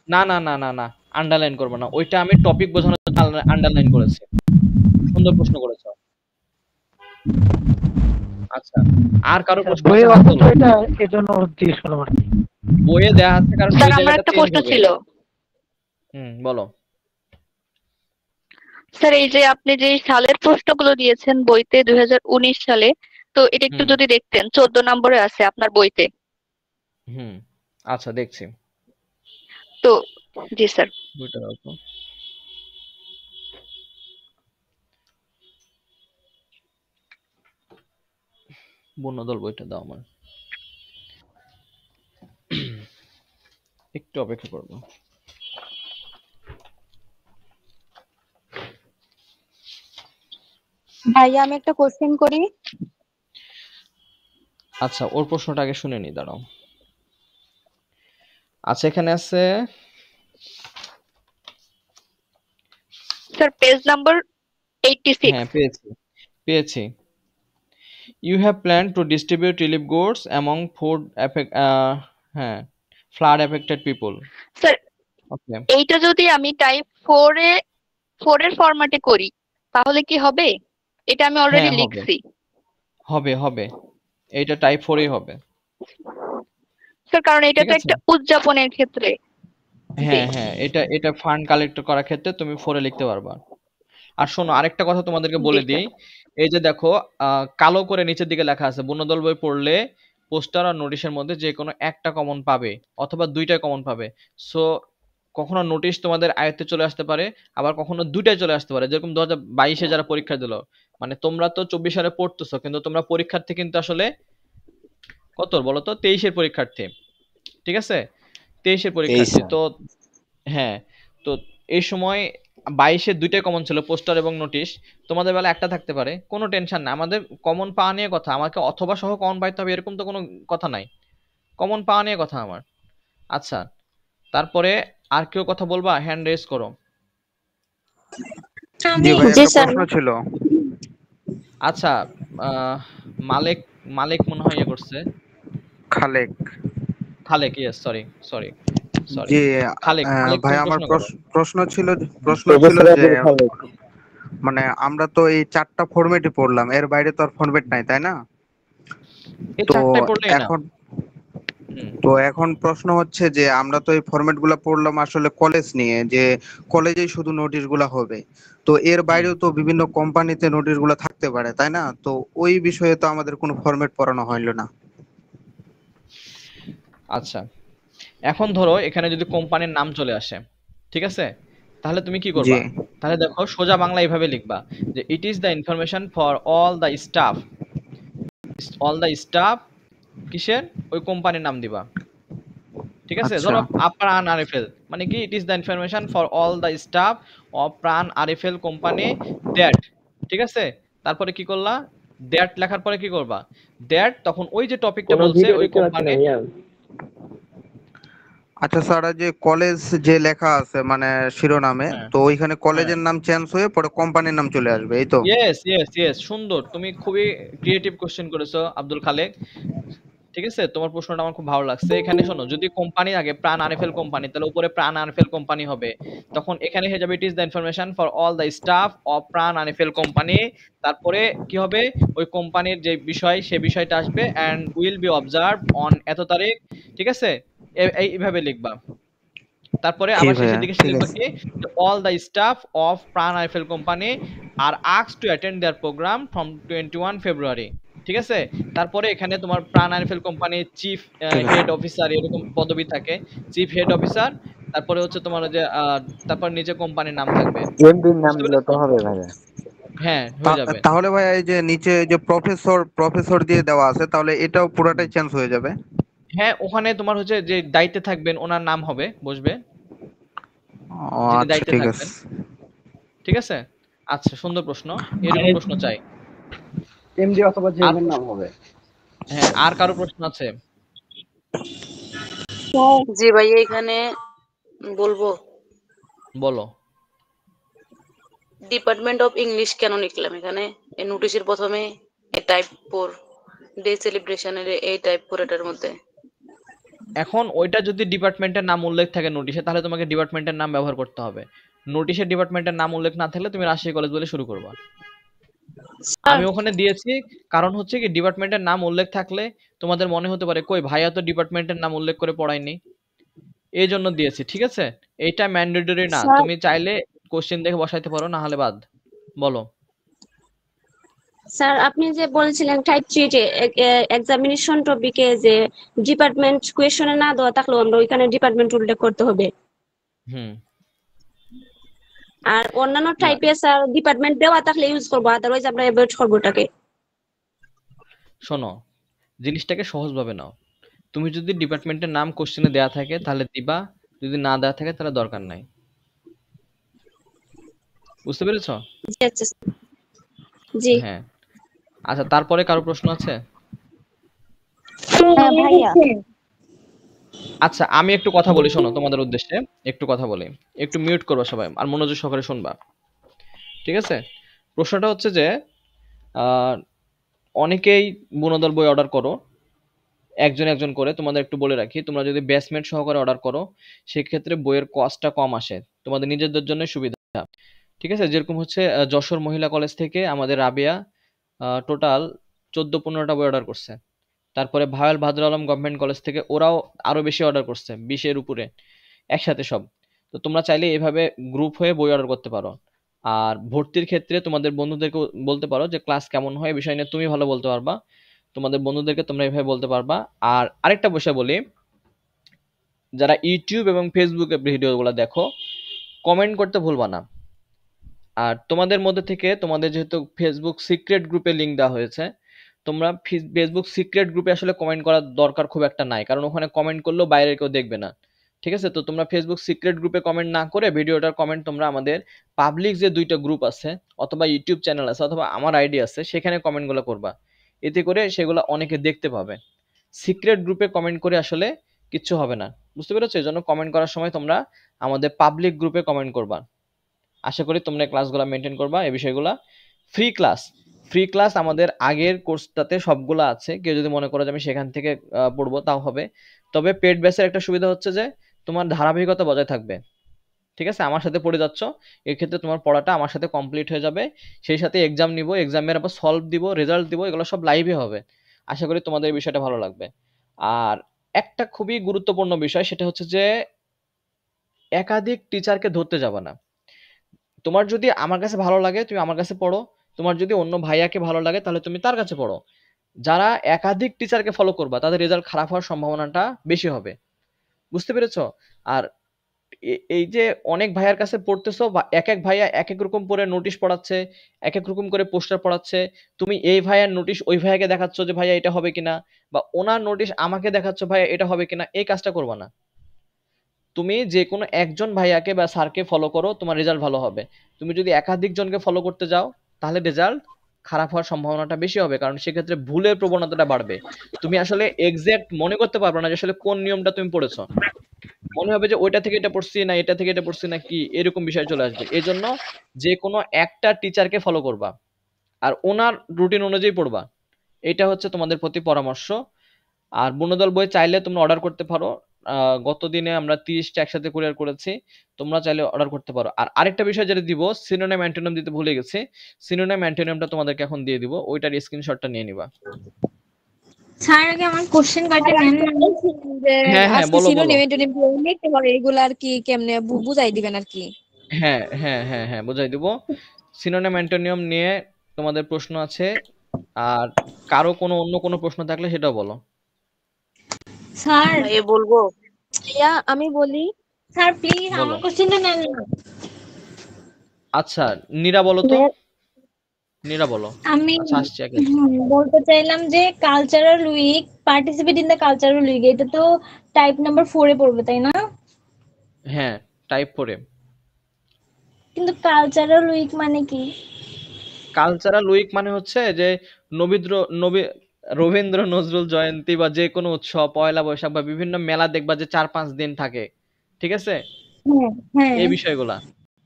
না না না না না, আন্ডারলাইন করব না, ওইটা আমি টপিক বোঝানোর জন্য আন্ডারলাইন করেছি। সুন্দর প্রশ্ন করেছো। আচ্ছা, আর কারো প্রশ্ন আছে? এটা এজন্য জিজ্ঞেস করলাম আর কি। বইয়ে দেয়া আছে, কারণ স্যার আমার একটা প্রশ্ন ছিল। বলো। স্যার এই যে আপনি যে সালের প্রশ্নগুলো দিয়েছেন বইতে 2019 সালে, তো এটা একটু যদি দেখতেন, 14 নম্বরে আছে আপনার বইতে। আচ্ছা দেখছি। তো জি স্যার। বইটা দাও তো। বন্যদল বইটা দাও আমার, একটু অপেক্ষা করবো। ভাইয়া আমি একটা কোশ্চেন করি। আচ্ছা, ওর প্রশ্নটা আগে শুনে নি, দাঁড়াও। আচ্ছা, এখানে আছে স্যার পেজ নাম্বার 86। হ্যাঁ পেয়েছি। You have planned to distribute relief goods among flood affected people. Sir okay, এইটা যদি আমি টাইপ 4 এর ফরম্যাটে করি তাহলে কি হবে? এটা আমি অলরেডি লিখছি। হবে, এইটা টাইপ 4 এই হবে স্যার, কারণ এটা তো একটা উদযাপনের ক্ষেত্রে। হ্যাঁ, এটা ফান্ড কালেক্ট করার ক্ষেত্রে তুমি 4 এ লিখতে পারবা। আর শোনো, আরেকটা কথা তোমাদেরকে বলে দিই, এই যে দেখো কালো করে নিচের দিকে লেখা আছে, বন্যদল বই পড়লে পোস্টার আর নোটিশের মধ্যে যে কোনো একটা কমন পাবে অথবা দুইটাই কমন পাবে। সো কখনো নোটিশ তোমাদের আয়ত্তে চলে আসতে পারে, আবার কখনো দুইটাই চলে আসতে পারে। যেরকম 2022-এ যারা পরীক্ষা দিল, মানে তোমরা তো 24 সালে পড়তেছো, কিন্তু তোমরা পরীক্ষার্থী কিন্তু আসলে কত বলো তো, 23-এর পরীক্ষার্থী। ঠিক আছে, 23-এর পরীক্ষার্থী। তো হ্যাঁ, তো এই সময় 22-এর দুইটাই কমন ছিল, পোস্টার এবং নোটিশ। তোমাদের বেলা একটা থাকতে পারে, কোনো টেনশন না, আমাদের কমন পাওয়া নিয়ে কথা। আমাকে অথবা সহ কমন পাইতে হবে এরকম তো কোনো কথা নাই, কমন পাওয়া নিয়ে কথা আমার। আচ্ছা, তারপরে আর কেউ কথা বলবা? হ্যান্ড রেজ করো। জি ভাই, একটা প্রশ্ন ছিল। আচ্ছা, মালিক মনে হয় ইয়ে করছে, খালেক, ইয়েস, সরি জি ভাই, আমার প্রশ্ন ছিল যে মানে আমরা তো এই 4টা ফরম্যাটে পড়লাম, এর বাইরে তো আর ফরম্যাট নাই, তাই না? তো এখন তো এখন প্রশ্ন হচ্ছে যে আমরা তো এই ফরম্যাট গুলা পড়লাম আসলে কলেজ নিয়ে, যে কলেজেই শুধু নোটিশ গুলা হবে, তো এর বাইরেও তো বিভিন্ন কোম্পানিতে নোটিশ গুলা থাকতে পারে, তাই না? তো ওই বিষয়ে তো আমাদের কোনো ফরম্যাট পড়ানো হইলো না। আচ্ছা, এখন ধরো এখানে যদি কোম্পানির নাম চলে আসে, ঠিক আছে, তাহলে তুমি কি জি করবা? তাহলে দেখো সোজা বাংলা এইভাবে লিখবা যে ইট is the information for all the staff কিসের, ওই কোম্পানির নাম দিবা। ঠিক আছে, আচ্ছা ধরো প্রাণ আরএফএল মানে কি, ইট is the information for all the staff of প্রাণ আরএফএল কোম্পানি দ্যাট, ঠিক আছে, তারপরে কি করলা, দ্যাট লেখার পরে কি করবা, দ্যাট তখন ওই যে টপিকটা কোনো বলছে ভিডিও ওই দেখতে পাচ্ছি না কোম্পানি। ভাইয়া। আচ্ছা স্যার, যে কলেজ যে লেখা আছে মানে শিরোনামে, হ্যাঁ তো ওইখানে হ্যাঁ, কলেজের নাম চেঞ্জ হয়ে পরে কোম্পানির নাম চলে আসবে, এই তো? ইয়েস ইয়েস ইয়েস, সুন্দর, তুমি খুবই ক্রিয়েটিভ কোশ্চেন করেছো আব্দুল খালেক। ঠিক আছে, তোমার প্রশ্নটা আমার খুব ভালো লাগছে। এখানে শোনো, যদি কোম্পানি আগে প্রাণ আরএফএল কোম্পানি, তাহলে উপরে প্রাণ আরএফএল কোম্পানি হবে, তখন এখানে হয়ে যাবে ইট is the information for all the staff of প্রাণ আরএফএল কোম্পানি। তারপরে কি হবে, ওই কোম্পানির যে বিষয় সে বিষয়টা আসবে and will be observe on এত তারিখ। ঠিক আছে, এইভাবে লিখবা। তারপরে জি আবার ভাইয়া, শেষের দিকে ঠিক লিখবা আছে। কি, all the staff of Pran RFL company are asked to attend their programme from 21 February. ঠিক আছে, তারপরে এখানে তোমার প্রাণ আইফেল কোম্পানির চিফ ঠিক আছে। হেড অফিসার এরকম পদবি থাকে, চিফ হেড অফিসার। তারপরে হচ্ছে তোমার ওই যে তারপর নিচে কোম্পানির নাম থাকবে। এমডির নাম বুঝতে দিলে তো পেরেছো? হবে ভাইয়া। হ্যাঁ, হয়ে যাবে। তাহলে ভাইয়া এই যে নিচে যে প্রফেসর প্রফেসর দিয়ে দেওয়া আছে, তাহলে এটাও পুরাটাই চেঞ্জ হয়ে যাবে? হ্যাঁ, ওখানে তোমার হচ্ছে যে দায়িত্বে থাকবেন ওনার নাম হবে, বসবে ও যিনি আচ্ছা, দায়িত্বে ঠিক আছে। থাকবেন। ঠিক আছে, আচ্ছা, সুন্দর প্রশ্ন, এরকম প্রশ্ন চাই। এমডি অথবা আর জিএম এর নাম হবে। হ্যাঁ, আর কারো প্রশ্ন আছে? জি ভাইয়া, এখানে বলবো বলো। ডিপার্টমেন্ট অফ ইংলিশ কেন লিখলাম এখানে? এই নোটিশের প্রথমে এ টাইপ 4 ডে সেলিব্রেশনের এই টাইপ 4 এটার মধ্যে। এখন ওইটা যদি ডিপার্টমেন্টের নাম উল্লেখ থাকে নোটিশে, তাহলে তোমাকে ডিপার্টমেন্টের নাম ব্যবহার করতে হবে। নোটিশে ডিপার্টমেন্টের নাম উল্লেখ না থাকলে তুমি রাজশাহী কলেজ বলে শুরু করবা। আমি ওখানে দিয়েছি, কারণ হচ্ছে কি ডিপার্টমেন্টের নাম উল্লেখ থাকলে তোমাদের মনে হতে পারে কই ভাইয়া তো ডিপার্টমেন্টের নাম উল্লেখ করে পড়ায়নি, এই জন্য দিয়েছি। ঠিক আছে, এইটা ম্যান্ডেটরি না, স্যার তুমি চাইলে কোশ্চেন দেখে বসাইতে পারো, না হলে বাদ। বলো। স্যার আপনি যে বলেছিলেন টাইপ 3 তে এক্সামিনেশন টপিকে যে ডিপার্টমেন্ট কোয়েশনে না দেওয়া থাকলেও আমরা ওইখানে ডিপার্টমেন্ট উল্লেখ করতে হবে, হুম। আর অন্যান্য না, টাইপে স্যার ডিপার্টমেন্ট দেওয়া থাকলে ইউজ করবো, আদারওয়াইজ আমরা অ্যাভয়েড করবো ওটাকে। শোনো, জিনিসটাকে সহজভাবে নাও। তুমি যদি ডিপার্টমেন্টের নাম কোশ্চেনে দেয়া থাকে তাহলে দিবা, যদি না দেয়া থাকে তাহলে দরকার নাই। বুঝতে পেরেছো? জি আচ্ছা জি। হ্যাঁ, আচ্ছা, তারপরে কারো প্রশ্ন আছে? হ্যাঁ ভাইয়া। আচ্ছা, আমি একটু কথা বলি, শোনো, তোমাদের উদ্দেশ্যে একটু কথা বলি। একটু মিউট করবা সবাই আর মনোযোগ সহকারে শুনবা। ঠিক আছে, প্রশ্নটা হচ্ছে যে আহ, অনেকেই বুনদল বই অর্ডার করো একজন একজন করে। তোমাদের একটু বলে রাখি, তোমরা যদি বেসমেন্ট সহকারে অর্ডার করো সেক্ষেত্রে বইয়ের কস্টটা কম আসে, তোমাদের নিজেদের জন্য সুবিধা। ঠিক আছে, যেরকম হচ্ছে যশোর মহিলা কলেজ থেকে আমাদের রাবিয়া টোটাল 14-15টা বই অর্ডার করছে। তারপরে ভাওয়াল ভাদুর আলম গভর্নমেন্ট কলেজ থেকে ওরাও আরো বেশি অর্ডার করছে, 20-এর উপরে একসাথে সব। তো তোমরা চাইলে এভাবে গ্রুপ হয়ে বই অর্ডার করতে পারো। আর ভর্তির ক্ষেত্রে তোমাদের বন্ধুদেরকে বলতে পারো যে ক্লাস কেমন হয়, এই বিষয় নিয়ে তুমি ভালো বলতে পারবা, তোমাদের বন্ধুদেরকে তোমরা এভাবে বলতে পারবা। আর আরেকটা বিষয় বলি, যারা ইউটিউব এবং ফেসবুকে ভিডিওগুলো দেখো, কমেন্ট করতে ভুলবা না। আর তোমাদের মধ্যে থেকে, তোমাদের যেহেতু ফেসবুক সিক্রেট গ্রুপে লিংক দেওয়া হয়েছে, তোমরা ফেসবুক সিক্রেট গ্রুপে আসলে কমেন্ট করার দরকার খুব একটা নাই, কারণ ওখানে কমেন্ট করলেও বাইরে কেউ দেখবে না। ঠিক আছে, তো তোমরা ফেসবুক সিক্রেট গ্রুপে কমেন্ট না করে ভিডিওটার কমেন্ট তোমরা আমাদের পাবলিক যে 2টা গ্রুপ আছে অথবা ইউটিউব চ্যানেল আছে অথবা আমার আইডি আছে সেখানে কমেন্টগুলো করবা, এতে করে সেগুলো অনেকে দেখতে পাবে। সিক্রেট গ্রুপে কমেন্ট করে আসলে কিচ্ছু হবে না, বুঝতে পেরেছো? এই জন্য কমেন্ট করার সময় তোমরা আমাদের পাবলিক গ্রুপে কমেন্ট করবা। আশা করি তোমরা ক্লাসগুলো মেনটেন করবা, এই বিষয়গুলো। ফ্রি ক্লাস, ফ্রি ক্লাস আমাদের আগের কোর্সটাতে সবগুলো আছে, কেউ যদি মনে করো যে আমি সেখান থেকে পড়বো তাও হবে। তবে পেড ব্যাচের একটা সুবিধা হচ্ছে যে তোমার ধারাবাহিকতা বজায় থাকবে। ঠিক আছে, আমার সাথে পড়ে যাচ্ছ, এক্ষেত্রে তোমার পড়াটা আমার সাথে কমপ্লিট হয়ে যাবে, সেই সাথে এক্সাম নিব, এক্সামের আবার সলভ দিব, রেজাল্ট দিব, এগুলো সব লাইভে হবে। আশা করি তোমাদের এই বিষয়টা ভালো লাগবে। আর একটা খুবই গুরুত্বপূর্ণ বিষয়, সেটা হচ্ছে যে একাধিক টিচারকে ধরতে যাবে না। তোমার যদি আমার কাছে ভালো লাগে তুমি আমার কাছে পড়ো, তোমার যদি অন্য ভাইয়াকে ভালো লাগে তাহলে তুমি তার কাছে পড়ো। যারা একাধিক টিচারকে ফলো করবা তাদের রেজাল্ট খারাপ হওয়ার সম্ভাবনাটা বেশি হবে। বুঝতে পেরেছো? আর এই যে অনেক ভাইয়ার কাছে পড়তেছো বা এক এক ভাইয়া এক এক রকম করে নোটিশ পড়াচ্ছে, এক এক রকম করে পোস্টার পড়াচ্ছে, তুমি এই ভাইয়ার নোটিশ ওই ভাইয়াকে দেখাচ্ছ যে ভাইয়া এটা হবে কিনা, বা ওনার নোটিশ আমাকে দেখাচ্ছ ভাইয়া এটা হবে কিনা, এই কাজটা করবা না। তুমি যে কোনো একজন ভাইয়াকে বা স্যারকে ফলো করো, তোমার রেজাল্ট ভালো হবে। তুমি যদি একাধিক জনকে ফলো করতে যাও তাহলে রেজাল্ট খারাপ হওয়ার সম্ভাবনাটা বেশি হবে, কারণ সেক্ষেত্রে ভুলের প্রবণতাটা বাড়বে। তুমি আসলে এক্সাক্ট মনে করতে পারবে না যে আসলে কোন নিয়মটা তুমি পড়েছো। মনে হবে যে ওইটা থেকে এটা পড়ছি না এটা থেকে এটা পড়ছি না কি, এরকম বিষয় চলে আসবে। এই জন্য যে কোনো একটা টিচারকে ফলো করবা আর ওনার রুটিন অনুযায়ী পড়বা, এটা হচ্ছে তোমাদের প্রতি পরামর্শ। আর বন্যদল বই চাইলে তোমরা অর্ডার করতে পারো। গত দিনে আমরা 30টা একসাথে কুরিয়ার করেছি, তোমরা চাইলে অর্ডার করতে পারো। আর আরেকটা বিষয় যেটা দিব, সিনোনিম অ্যান্টোনিম দিতে ভুলে গেছি, সিনোনিম অ্যান্টোনিমটা তোমাদেরকে এখন দিয়ে দিব, ওইটার স্ক্রিনশটটা নিয়ে নিবা। স্যার আগে আমার কোশ্চেন কাটে নেন যে হ্যাঁ হ্যাঁ, আজকে বলো বলো। সিনোনিম এন্টোনিম লিখতে পারে এগুলা আর কি কেমনে বুঝাই দিবেন আর কি। হ্যাঁ হ্যাঁ হ্যাঁ হ্যাঁ, বুঝাই দিব। সিনোনিম অ্যান্টোনিম নিয়ে তোমাদের প্রশ্ন আছে, আর কারো কোনো অন্য কোনো প্রশ্ন থাকলে সেটাও বলো। স্যার ভাইয়া বলবো? আমি বলি, স্যার প্লিজ বলো। আমার কোশ্চেনটা নেন না। আচ্ছা, নীরা বলো তো, নীরা বলো। আমি আচ্ছা আসছি আগে। বলতে চাইলাম যে cultural week, participate in the cultural week, এটা তো টাইপ নাম্বার 4 এ পড়বে তাই না? হ্যাঁ, টাইপ 4 এ। কিন্তু কালচারাল উইক মানে কি? কালচারাল উইক মানে হচ্ছে যে নবীন্দ্র নবী রবীন্দ্র নজরুল জয়ন্তী বা যে কোনো উৎসব, পয়লা বৈশাখ বা বিভিন্ন মেলা দেখবা যে 4-5 দিন থাকে, ঠিক আছে? হ্যাঁ হ্যাঁ। এই বিষয়গুলা,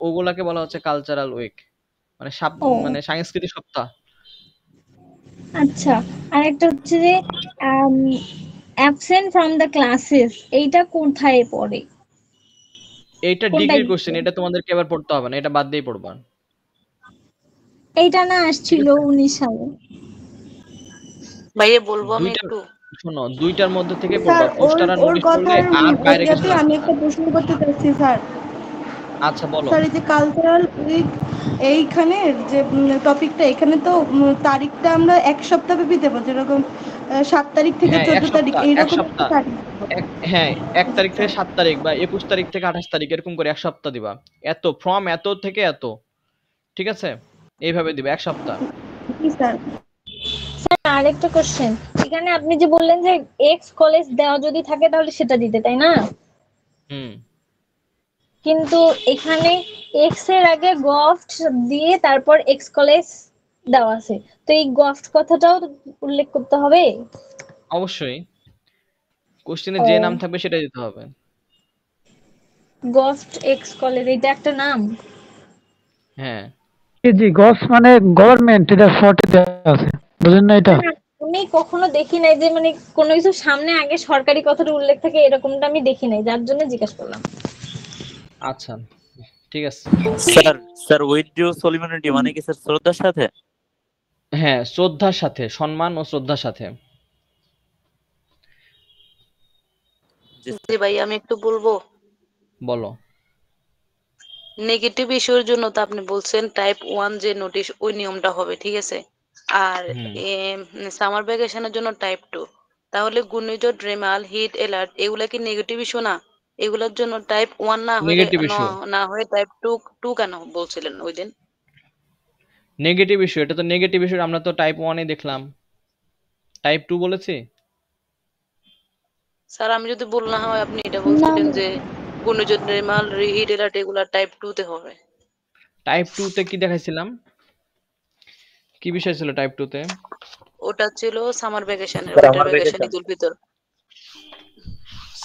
ওগুলাকে বলা হচ্ছে কালচারাল উইক, মানে ও মানে সাংস্কৃতিক সপ্তাহ। আচ্ছা, আর একটা হচ্ছে যে অ্যাবসেন্ট ফ্রম দ্য ক্লাসেস, এইটা কোথায় পড়ে? এইটা কোন ডিগ্রির টাইপ? কোশ্চেন, এটা তোমাদেরকে এবার পড়তে হবে না, এটা বাদ দিয়েই পড়বা। এইটা না ঠিক আসছিল আছে? 19 সালে। ভাইয়া বলবো আমি দুইটা, একটু? শোনো, দুইটার মধ্যে থেকে স্যার পড়বা, ওর পোস্টার আর ওর নোটিশ পড়লে কথার আর বাইরে কিছু এরিয়াতে আমি লাগবে না। একটা প্রশ্ন করতে চাচ্ছি স্যার। আচ্ছা বলো। স্যার এই যে কালচারাল উইক, এইখানে যে টপিকটা, এখানে তো তারিখটা আমরা এক সপ্তাহ ব্যাপী দেবো, যেরকম 7 তারিখ থেকে হ্যাঁ, 14 এক তারিখ সপ্তাহ, এক এইরকম একটা সপ্তাহ। তারিখ। হ্যাঁ, 1 তারিখ থেকে 7 তারিখ বা 21 তারিখ থেকে 28 তারিখ, এরকম করে এক সপ্তাহ দিবা। এত ফ্রম এত থেকে এত, ঠিক আছে? এইভাবে দিবা এক সপ্তাহ। জি স্যার। স্যার আরেকটা কোশ্চেন, এখানে আপনি যে বললেন যে এক্স কলেজ দেওয়া যদি থাকে তাহলে সেটা দিতে, তাই না? হুম। কিন্তু এখানে এক্স এর আগে গফট দিয়ে তারপর এক্স কলেজ দেওয়া আছে, তো এই গফট কথাটাও তো উল্লেখ করতে হবে? অবশ্যই, কোশ্চেনে ও যে নাম থাকবে সেটা দিতে হবে। গফট এক্স কলেজ, এটা একটা নাম? হ্যাঁ। জি, গভস মানে গভর্নমেন্ট, এটা শর্টে দেওয়া আছে, বুঝেন না এটা? না, আমি কখনো দেখি নাই যে মানে কোনো কিছু সামনে আগে সরকারি কথাটা উল্লেখ থাকে, এরকমটা আমি দেখি নাই, যার জন্য জিজ্ঞাসা করলাম। আচ্ছা, ঠিক আছে। স্যার স্যার উইথ ডিউ সলিউশনিটি মানে কি স্যার শ্রদ্ধার সাথে? হ্যাঁ, শ্রদ্ধার সাথে, সম্মান ও শ্রদ্ধার সাথে। জি ভাই, আমি একটু বলবো? বলো। নেগেটিভ ইস্যুর জন্য তো আপনি বলছেন টাইপ 1 যে নোটিশ ওই নিয়মটা হবে, ঠিক আছে? আর সামার ভ্যাকেশনের জন্য টাইপ 2, তাহলে ঘূর্ণিঝড়, রেমাল, হিট অ্যালার্ট এগুলা কি নেগেটিভ ইস্যু না? এগুলোর জন্য টাইপ 1 না হইলে নেগেটিভ ইস্যু, না হয়ে টাইপ 2 কেন বলছিলেন ওই দিন? নেগেটিভ ইস্যু, এটা তো নেগেটিভ ইস্যু, আমরা তো টাইপ 1 এ দেখলাম, টাইপ 2 বলেছি। স্যার আমি যদি ভুল না হয় আপনি এটা বলছিলেন যে ঘূর্ণিঝড়, রেমাল, হিট অ্যালার্ট এগুলা টাইপ 2 তে হবে। টাইপ 2 তে কি দেখাইছিলাম, কি বিষয় ছিল টাইপ 2 তে? ওটা ছিল সামার ভ্যাকেশনের, উইন্টার ভ্যাকেশন, ঈদুল ফিতর।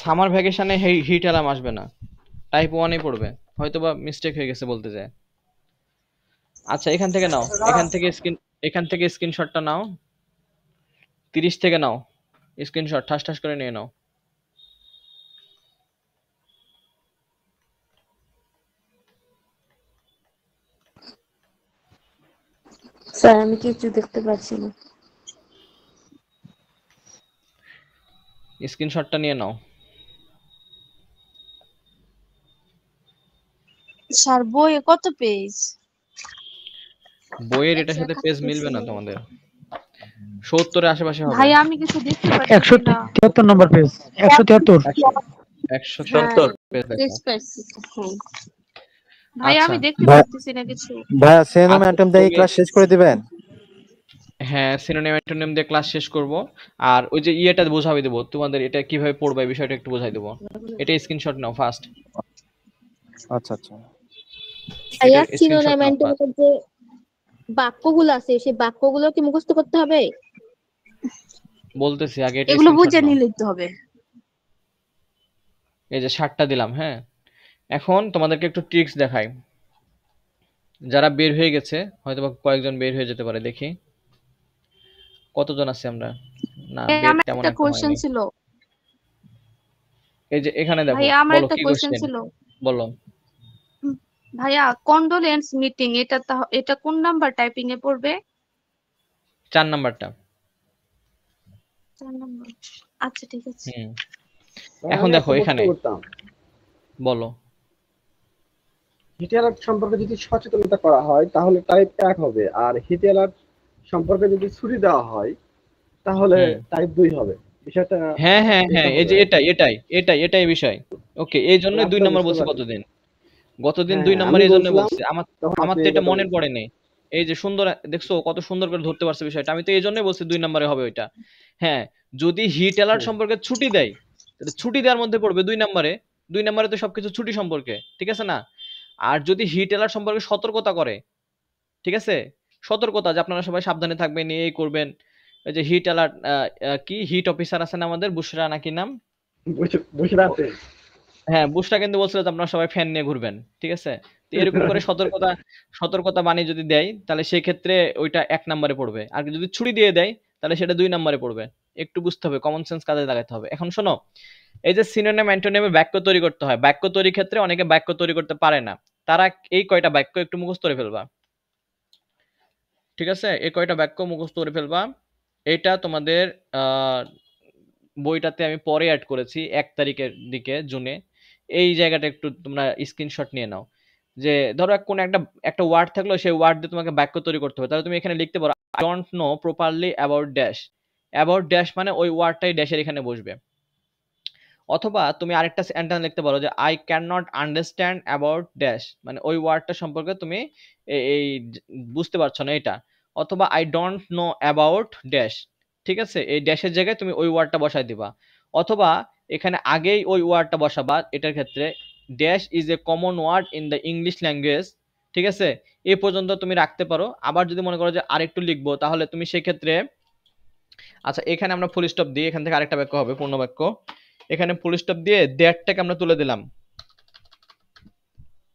সামার ভ্যাকেশনে হিট অ্যালার্ম আসবে না, টাইপ 1 এ পড়বে, হয়তোবা মিস্টেক হয়ে গেছে বলতে যায়। আচ্ছা, এখান থেকে নাও, এখান থেকে স্ক্রিনশটটা নাও, 30 থেকে নাও স্ক্রিনশট, ঠাস ঠাস করে নিয়ে নাও। স্যার আমি কিছু দেখতে পাচ্ছি না। স্ক্রিনশটটা নিয়ে নাও। স্যার বইয়ে কত পেজ? বইয়ের এটার সাথে পেজ মিলবে না তোমাদের, 70 এর আশেপাশে হবে। ভাই আমি কিছু দেখতে পাচ্ছি না। 173 নম্বর পেজ, 173 173 পেজ দেখো। ভাই আচ্ছা আমি দেখতে পাচ্ছি না কিছু। ভাইয়া সিনোনিম অ্যান্টোনিম দিয়ে ক্লাস শেষ করে দিবেন? হ্যাঁ, সিনোনিম অ্যান্টোনিম দিয়ে ক্লাস শেষ করব। আর ওই যে ইয়েটা বোঝাই দেব তোমাদের, এটা কিভাবে পড়বে এই বিষয়টা একটু বোঝাই দেব। এটা স্ক্রিনশট নাও ফার্স্ট। আচ্ছা আচ্ছা। ভাইয়া সিনোনিম অ্যান্টোনিমের যে বাক্যগুলো আছে সেই বাক্যগুলো কি মুখস্থ করতে হবে? বলতেছি আগে এটা এগুলো বুঝে নিলেই তো হবে। এই যে 60টা দিলাম। হ্যাঁ, এখন তোমাদেরকে একটু ট্রিক্স দেখাই। যারা বের হয়ে গেছে হয়তো বা কয়েকজন বের হয়ে যেতে পারে, দেখি কতজন আছে আমরা। না, বের আমার তেমন একটা একটা কোশ্চেন হয়নি। ছিল। এই যে এখানে দেখো, ভাইয়া আমার বলো একটা কি কোশ্চেন কোশ্চেন ছিল। বলো। ভাইয়া কন্ডোলেন্স মিটিং এটা কোন নাম্বার টাইপিং এ পড়বে? 4 নাম্বারটা। 4 নাম্বার। আচ্ছা ঠিক আছে। এখন দেখো এখানে বলো। হিট অ্যালার্ট সম্পর্কে যদি সচেতনতা করা হয় তাহলে টাইপ 1 হবে, আর হিট অ্যালার্ট সম্পর্কে যদি ছুটি দেওয়া হয় তাহলে টাইপ 2 হবে। বিষয়টা হ্যাঁ হ্যাঁ হ্যাঁ, এই যে এটাই বিষয়। ওকে, এই জন্য 2 নাম্বার বলছি গতদিন 2 নাম্বার এই জন্য বলছি। আমার তো এটা মনে পড়ে নেই। এই যে সুন্দর দেখছো, কত সুন্দর করে ধরতে পারছে বিষয়টা। আমি তো এই জন্যই বলছি 2 নাম্বারে হবে ওইটা। হ্যাঁ, যদি হিট অ্যালার্ট সম্পর্কে ছুটি দেয় তাহলে ছুটি দেওয়ার মধ্যে পড়বে 2 নাম্বারে। 2 নাম্বারে তো সবকিছু ছুটি সম্পর্কে, ঠিক আছে না? আর যদি হিট অ্যালার্ট সম্পর্কে সতর্কতা করে, ঠিক আছে, সতর্কতা যে আপনারা সবাই সাবধানে থাকবেন, এই করবেন। এই যে হিট অ্যালার্ট, কি হিট অফিসার আছেন আমাদের, বুশরা নাকি নাম? বুশরা আছে। হ্যাঁ, বুশরা কিন্তু বলছিল যে আপনারা সবাই ফ্যান নিয়ে ঘুরবেন, ঠিক আছে? তো এরকম করে সতর্কতা বাণী যদি দেয় তাহলে সেই ক্ষেত্রে ওইটা 1 নম্বরে পড়বে। আর যদি ছুরি দিয়ে দেয় তাহলে সেটা 2 নম্বরে পড়বে। একটু বুঝতে হবে, কমন সেন্স কাজে লাগাতে হবে। এখন শোনো, এই যে সিনোনিম অ্যান্টোনিমে বাক্য তৈরি করতে হয়, বাক্য তৈরির ক্ষেত্রে অনেকে বাক্য তৈরি করতে পারে না। তারা এই কয়টা বাক্য একটু মুখস্থ করে ফেলবা, ঠিক আছে? এই কয়টা বাক্য মুখস্থ করে ফেলবা। এটা তোমাদের বইটাতে আমি পরে অ্যাড করেছি 1 তারিখের দিকে, জুনে। এই জায়গাটা একটু তোমরা স্ক্রিনশট নিয়ে নাও। যে ধরো কোন একটা ওয়ার্ড থাকলো, সেই ওয়ার্ড দিয়ে তোমাকে বাক্য তৈরি করতে হবে। তাহলে তুমি এখানে লিখতে পারো I don't no properly about dash. About dash মানে ওই ওয়ার্ডটাই ড্যাশের এখানে বসবে। অথবা তুমি আরেকটা সেন্টেন্স লিখতে পারো যে I can not understand about dash, মানে ওই ওয়ার্ডটা সম্পর্কে তুমি এই বুঝতে পারছো না এটা। অথবা I don't know about dash, ঠিক আছে? এই ড্যাশের জায়গায় তুমি ওই ওয়ার্ডটা বসাই দিবা। অথবা এখানে আগেই ওই ওয়ার্ডটা বসাবা। এটার ক্ষেত্রে dash is a common word in the English language, ঠিক আছে? এই পর্যন্ত তুমি রাখতে পারো। আবার যদি মনে করো যে আরেকটু লিখবো, তাহলে তুমি সেক্ষেত্রে, আচ্ছা এখানে আমরা ফুল স্টপ দিই, এখান থেকে আরেকটা বাক্য হবে পূর্ণ বাক্য। এখানে ফুল স্টপ দিয়ে দ্যাটটাকে আমরা তুলে দিলাম,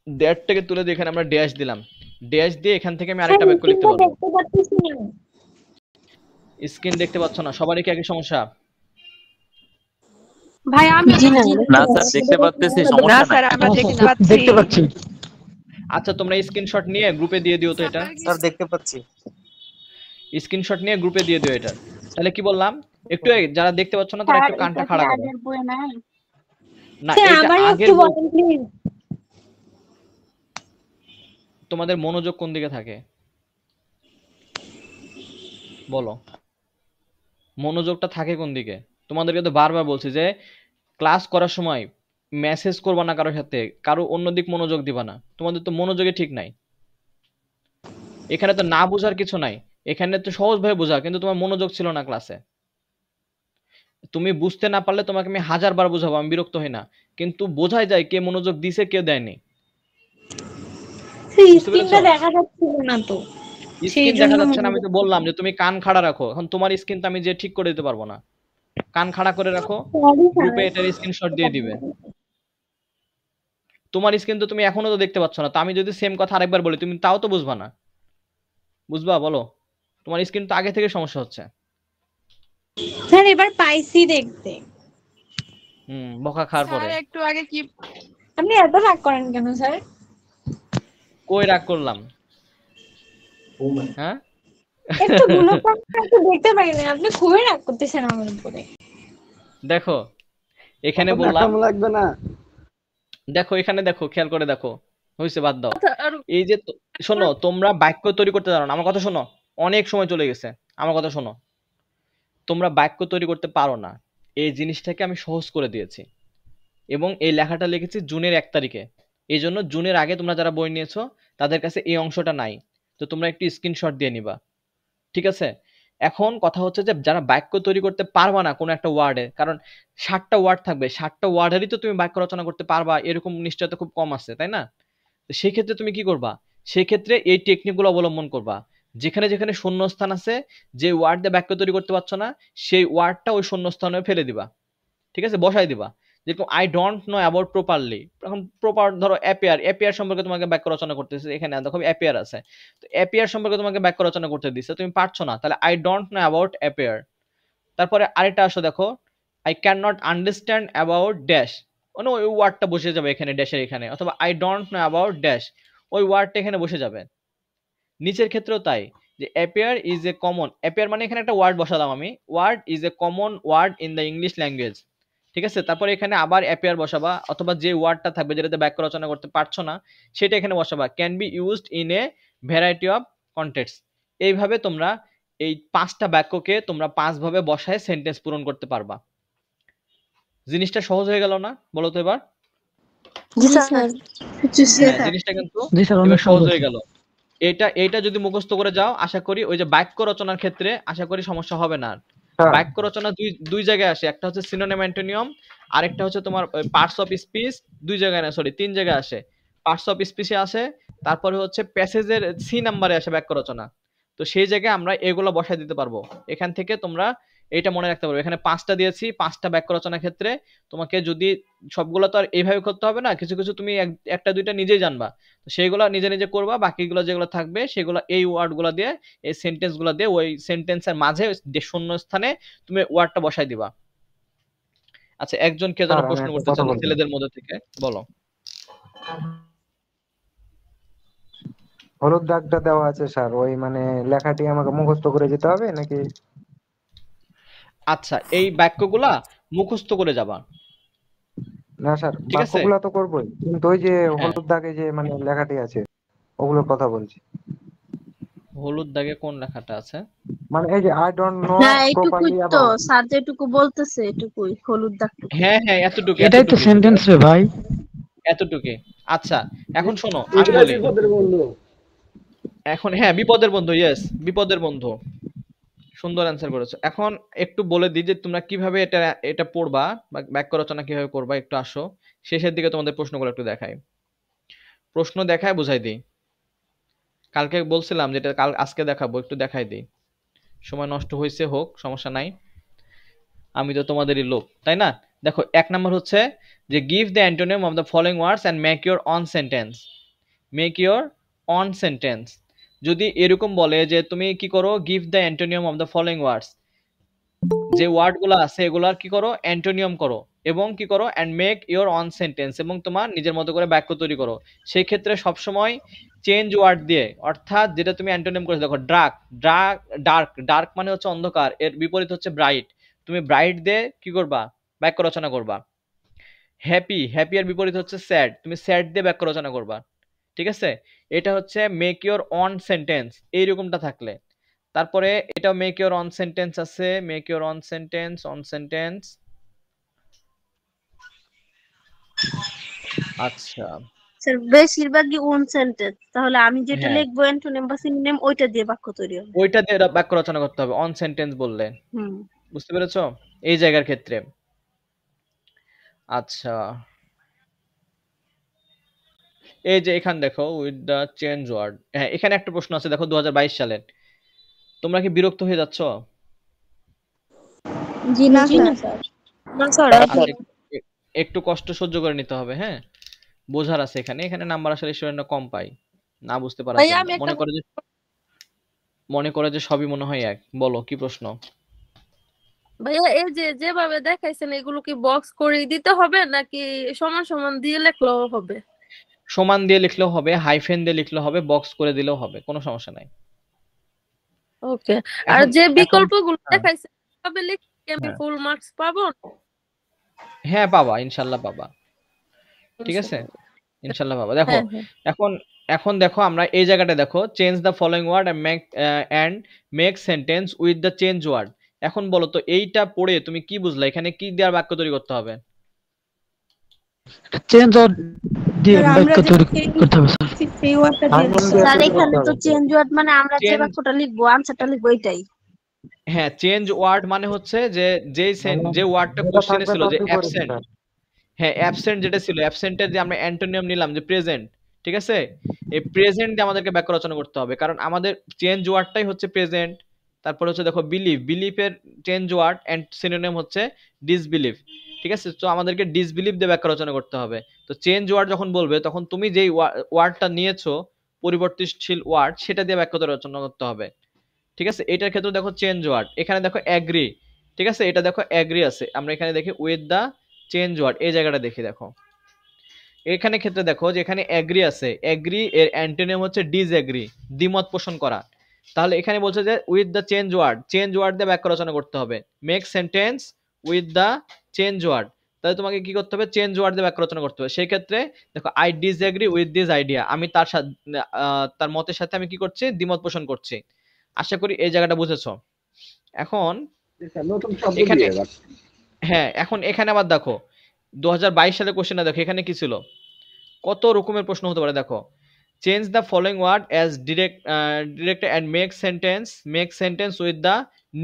দ্যাটটাকে তুলে দিয়ে এখানে আমরা ড্যাশ দিলাম। ড্যাশ দিয়ে এখান থেকে আমি আরেকটা বাক্য লিখতে পারবো। স্ক্রিন দেখতে পাচ্ছ না? সবারই কি একই সমস্যা? ভাই আমি না স্যার দেখতে পাচ্ছি, সমস্যা নাই। স্যার আমরা দেখতে পাচ্ছি। আচ্ছা তোমরা স্ক্রিনশট নিয়ে গ্রুপে দিয়ে দিও তো এটা। স্যার দেখতে পাচ্ছি। স্ক্রিনশট নিয়ে গ্রুপে দিয়ে দিও এটা। তাহলে কি বললাম, একটু যারা দেখতে পাচ্ছ না তারা একটু কানটা খাড়া করো। না এটা আগের বই। তোমাদের মনোযোগ কোন দিকে থাকে বলো, মনোযোগটা থাকে কোন দিকে? তোমাদেরকে তো বারবার বলছি যে ক্লাস করার সময় মেসেজ করবা না কারোর সাথে, কারো অন্য দিক মনোযোগ দিবা না। তোমাদের তো মনোযোগে ঠিক নাই। এখানে তো না বোঝার কিছু নাই, এখানে তো সহজভাবে বোঝা, কিন্তু তোমার মনোযোগ ছিল না ক্লাসে। তুমি বুঝতে না পারলে তোমাকে আমি 1000 বার বোঝাবো, আমি বিরক্ত হই না, কিন্তু বোঝাই যায় কে মনোযোগ দিছে কে দেয়নি। স্ক্রিনটা দেখা যাচ্ছে না তো, স্ক্রিন দেখা যাচ্ছে না, আমি তো বললাম যে তুমি কান খাড়া রাখো। এখন তোমার স্ক্রিন তো আমি যে ঠিক করে দিতে পারবো না, কান খাড়া করে রাখো, গ্রুপে এটার স্ক্রিনশট দিয়ে দিবে। তোমার স্ক্রিন তো তুমি এখনো তো দেখতে পাচ্ছ না, তো আমি যদি সেম কথা আরেকবার বলি তুমি তাও তো বুঝবা না। বুঝবা বলো? তোমার স্ক্রিন তো আগে থেকে সমস্যা হচ্ছে। স্যার এবার পাইছি দেখতে। বকা খাওয়ার পরে। স্যার একটু আগে কি আপনি এত রাগ করেন কেন স্যার? কই রাগ করলাম? হ্যাঁ একটু গুলো একটু দেখতে পারি না, আপনি খুবই রাগ করতেছেন আমার উপরে। দেখো এখানে অত বললাম, ন্যাকামো লাগবে না। দেখো এখানে দেখো, খেয়াল করে দেখো, হয়েছে, বাদ দাও। এই যে শোনো, তোমরা বাক্য তৈরি করতে জানো না, আমার কথা শোনো, অনেক সময় চলে গেছে, আমার কথা শোনো। তোমরা বাক্য তৈরি করতে পারো না, এই জিনিসটাকে আমি সহজ করে দিয়েছি, এবং এই লেখাটা লিখেছি জুনের 1 তারিখে। এই জন্য জুনের আগে তোমরা যারা বই নিয়েছো তাদের কাছে এই অংশটা নাই, তো তোমরা একটু স্ক্রিনশট দিয়ে নিবা, ঠিক আছে? এখন কথা হচ্ছে যে যারা বাক্য তৈরি করতে পারবা না কোনো একটা ওয়ার্ডে, কারণ 60টা ওয়ার্ড থাকবে, 60টা ওয়ার্ডেরই তো তুমি বাক্য রচনা করতে পারবা এরকম নিশ্চয়তা খুব কম আছে, তাই না? তো সেই ক্ষেত্রে তুমি কি করবা? সেই ক্ষেত্রে এই টেকনিকগুলো অবলম্বন করবা। যেখানে যেখানে শূন্যস্থান আছে, যে ওয়ার্ড দিয়ে বাক্য তৈরি করতে পারছো না, সেই ওয়ার্ডটা ওই শূন্যস্থানে ফেলে দিবা, ঠিক আছে, বসাই দিবা। যেরকম I don't know about properly, এখন প্রপার ধরো অ্যাপিয়ার, অ্যাপিয়ার সম্পর্কে তোমাকে বাক্য রচনা করতেছে, এখানে দেখো অ্যাপিয়ার আছে, তো অ্যাপিয়ার সম্পর্কে তোমাকে বাক্য রচনা করতে দিচ্ছে, তুমি পারছো না, তাহলে I don't know about appear. তারপরে আরেকটা আসো, দেখো I can not understand about dash, মানে ওই ওয়ার্ডটা বসে যাবে এখানে ড্যাশের এখানে, অথবা I don't know about dash, ওই ওয়ার্ডটা এখানে বসে যাবে। নিচের ক্ষেত্রেও তাই, যে appear is a common, appear মানে এখানে একটা ওয়ার্ড বসালাম আমি, word is a common word in the English language, ঠিক আছে? তারপরে এখানে আবার অ্যাপিয়ার বসাবা, অথবা যে ওয়ার্ডটা থাকবে যেটাতে বাক্য রচনা করতে পারছো না সেটা এখানে বসাবা, can be used in a variety of context. এইভাবে তোমরা এই 5টা বাক্যকে তোমরা 5 ভাবে বসায় সেন্টেন্স পূরণ করতে পারবা। জিনিসটা সহজ হয়ে গেল না, বলো তো এবার? জি স্যার। হ্যাঁ, জিনিসটা কিন্তু এবার সহজ হয়ে গেল। এইটা যদি মুখস্থ করে যাও, আশা করি ওই যে বাক্য রচনার ক্ষেত্রে আশা করি সমস্যা হবে না। বাক্য রচনা দুই জায়গায় আসে, একটা হচ্ছে সিনোনিম অ্যান্টোনিম, আরেকটা হচ্ছে তোমার পার্টস অফ স্পিচ, 2 জায়গায় না, সরি 3 জায়গায় আসে। পার্টস অফ স্পিচে আসে, তারপরে হচ্ছে প্যাসেজের সি নাম্বারে আসে বাক্য রচনা। তো সেই জায়গায় আমরা এগুলো বসায় দিতে পারবো। এখান থেকে তোমরা এটা মনে রাখতে পারবে, এখানে 5টা দিয়েছি, 5টা বাক্য রচনার ক্ষেত্রে তোমাকে যদি সবগুলো তো আর এইভাবে করতে হবে না, কিছু কিছু তুমি একটা দুইটা নিজেই জানবা, তো সেইগুলো নিজে নিজে করবা, বাকিগুলো যেগুলো থাকবে সেগুলো এই ওয়ার্ডগুলো দিয়ে, এই সেন্টেন্সগুলো দিয়ে, ওই সেন্টেন্সের মাঝে শূন্য স্থানে তুমি ওয়ার্ডটা বসাই দিবা। আচ্ছা, একজন কে যেন প্রশ্ন করতে চান ছেলেদের মধ্যে থেকে, বলো। হলুদ দাগটা দেওয়া আছে স্যার, ওই মানে লেখাটি আমাকে মুখস্থ করে যেতে হবে নাকি? আচ্ছা, এই বাক্যগুলা মুখস্থ করে যাবা। না স্যার, বাক্যগুলো তো করবোই, কিন্তু ওই যে হলুদ দাগে যে মানে লেখাটি আছে ওগুলোর কথা বলছি। হলুদ দাগে কোন লেখাটা আছে? মানে এই যে আই ডোন্ট নো হ্যাঁ, এইটুকুই প্রপারলি তো অ্যাবাউট, স্যার যেটুকু বলতেছে এটুকুই, হলুদ দাগটুকু। হ্যাঁ হ্যাঁ, এতটুকু, এটাই তো সেন্টেন্স রে ভাই, এতটুকু। আচ্ছা, এখন শোনো, আমি বলি এখন, হ্যাঁ বিপদের বন্ধু, ইয়েস বিপদের বন্ধু, সুন্দর অ্যান্সার করেছো। এখন একটু বলে দিই যে তোমরা কিভাবে এটা পড়বা বা বাক্য রচনা কিভাবে করবা, একটু আসো শেষের দিকে তোমাদের প্রশ্নগুলো একটু দেখাই, প্রশ্ন দেখায় বুঝাই দিই। কালকে বলছিলাম যেটা আজকে দেখাবো, একটু দেখাই দিই, সময় নষ্ট হয়েছে হোক, সমস্যা নাই, আমি তো তোমাদেরই লোক, তাই না? দেখো 1 নাম্বার হচ্ছে যে give the antonym of the following words and make your on sentence, make your on sentence. যদি এরকম বলে যে তুমি কি করো, give the antonym of the following ওয়ার্ডস, যে ওয়ার্ডগুলো আছে এগুলার কি করো, অ্যান্টোনিয়াম করো, এবং কি করো, and make your on sentence, এবং তোমার নিজের মতো করে বাক্য তৈরি করো। সেই ক্ষেত্রে সবসময় চেঞ্জ ওয়ার্ড দিয়ে, অর্থাৎ যেটা তুমি অ্যান্টোনিয়াম করেছো, দেখো ডার্ক, ডার্ক, ডার্ক মানে হচ্ছে অন্ধকার, এর বিপরীত হচ্ছে ব্রাইট, তুমি ব্রাইট দিয়ে কি করবা, বাক্য রচনা করবা। হ্যাপি, হ্যাপি এর বিপরীত হচ্ছে স্যাড, তুমি স্যাড দিয়ে বাক্য রচনা করবা, ঠিক আছে? এটা হচ্ছে মেক ইওর অন সেন্টেন্স, এইরকমটা থাকলে। তারপরে এটা মেক ইওর অন সেন্টেন্স আছে, make your on sentence, on sentence. আচ্ছা স্যার বেশিরভাগই ওন সেন্টেন্স, তাহলে আমি যেটা লিখবো অ্যান্টোনিম বা সিনোনিম ওইটা দিয়ে বাক্য তৈরি হবে, ওইটা দিয়ে বাক্য রচনা করতে হবে অন সেন্টেন্স বললে, বুঝতে পেরেছো এই জায়গার ক্ষেত্রে? আচ্ছা, এই যে এখানে দেখো উইথ দ্য চেঞ্জ ওয়ার্ড, হ্যাঁ এখানে একটা প্রশ্ন আছে দেখো 2022 সালের, তোমরা কি বিরক্ত হয়ে যাচ্ছ? জি না স্যার, না স্যার, একটু কষ্ট সহ্য করে নিতে হবে, হ্যাঁ বোঝার আছে এখানে, এখানে নাম্বার আসলে স্টুডেন্টরা কম পায়, না বুঝতে পারার জন্য, মনে করে যে সবই মনে হয় এক। বলো কি প্রশ্ন? ভাইয়া এই যে যেভাবে দেখাইছেন এগুলো কি বক্স করে দিতে হবে নাকি সমান সমান দিয়ে লিখলেও হবে? সমান দিয়ে লিখলেও হবে, হাইফেন দিয়ে লিখলেও হবে, বক্স করে দিলেও হবে, কোনো সমস্যা নাই। ওকে, আর যে বিকল্পগুলো দেখাইছেন তবে লিখে আমি ফুল মার্কস পাবো? হ্যাঁ পাবা, ইনশাল্লাহ পাবা। ঠিক আছে, ইনশাল্লাহ পাবা। দেখো হ্যাঁ হ্যাঁ এখন এখন দেখো আমরা এই জায়গাটা দেখো, change the following word and make sentence with the change word. এখন বলো তো এইটা পড়ে তুমি কি বুঝলা, এখানে কি দেওয়ার বাক্য তৈরি করতে হবে? চেঞ্জ ওয়ার্ড দিয়ে স্যার আমরা বাক্য যে তৈরি করতে হবে স্যার। সেই ওয়ার্ডটা দিয়ে আননোন দিচ্ছি। দিয়ে স্যার তৈরি এখানে করতে তো হবে। চেঞ্জ ওয়ার্ড মানে আমরা যে চেঞ্জ, বাক্যটা লিখবো আনসারটা লিখবো এটাই। হ্যাঁ চেঞ্জ ওয়ার্ড মানে হচ্ছে যে যে ওয়ার্ডটা যেটা কোশ্চেনে থাকবে ছিল যে তাতেই অ্যাবসেন্ট, পরিষ্কার। হ্যাঁ অ্যাবসেন্ট যেটা ছিল, অ্যাবসেন্টের যে আমরা অ্যান্টোনিয়াম নিলাম যে প্রেজেন্ট, ঠিক আছে, এই প্রেজেন্ট দিয়ে আমাদেরকে বাক্য রচনা করতে হবে, কারণ আমাদের চেঞ্জ ওয়ার্ডটাই হচ্ছে প্রেজেন্ট। তারপর হচ্ছে দেখো বিলিভ, বিলিফের চেঞ্জ ওয়ার্ড এন্ড সিনোনিম হচ্ছে ডিসবিলিভ, ঠিক আছে, তো আমাদেরকে ডিসবিলিভ দিয়ে বাক্য রচনা করতে হবে। তো চেঞ্জ ওয়ার্ড যখন বলবে তখন তুমি যেই ওয়ার্ডটা নিয়েছো পরিবর্তনশীল ওয়ার্ড, সেটা দিয়ে বাক্য রচনা করতে হবে। ঠিক আছে, এটার ক্ষেত্রে দেখো চেঞ্জ ওয়ার্ড, এখানে দেখো অ্যাগ্রি, ঠিক আছে, এটা দেখো অ্যাগ্রি আছে, আমরা এখানে দেখি উইথ দা চেঞ্জ ওয়ার্ড, এই জায়গাটা দেখি দেখো, এখানে ক্ষেত্রে দেখো যে এখানে অ্যাগ্রি আছে, অ্যাগ্রি এর অ্যান্টোনিম হচ্ছে ডিসঅ্যাগ্রি, দ্বিমত পোষণ করা। তাহলে এখানে বলছে যে with the change word, change word দিয়ে বাক্য রচনা করতে হবে, make sentence with the change word. তাহলে তোমাকে কি করতে হবে, চেঞ্জ ওয়ার্ড দিয়ে বাক্য রচনা করতে হবে। সেই ক্ষেত্রে দেখো I disagree with this idea, আমি তার সাথে তার মতের সাথে আমি কি করছি, দ্বিমত পোষণ করছি। আশা করি এই জায়গাটা বুঝেছো। এখন নতুন শব্দ এখানে, দিয়ে এবার। হ্যাঁ এখন এখানে আবার দেখো 2022 সালের কোশ্চেনটা দেখো, এখানে কি ছিল, কত রকমের প্রশ্ন হতে পারে দেখো, change the following word as direct and make sentence with the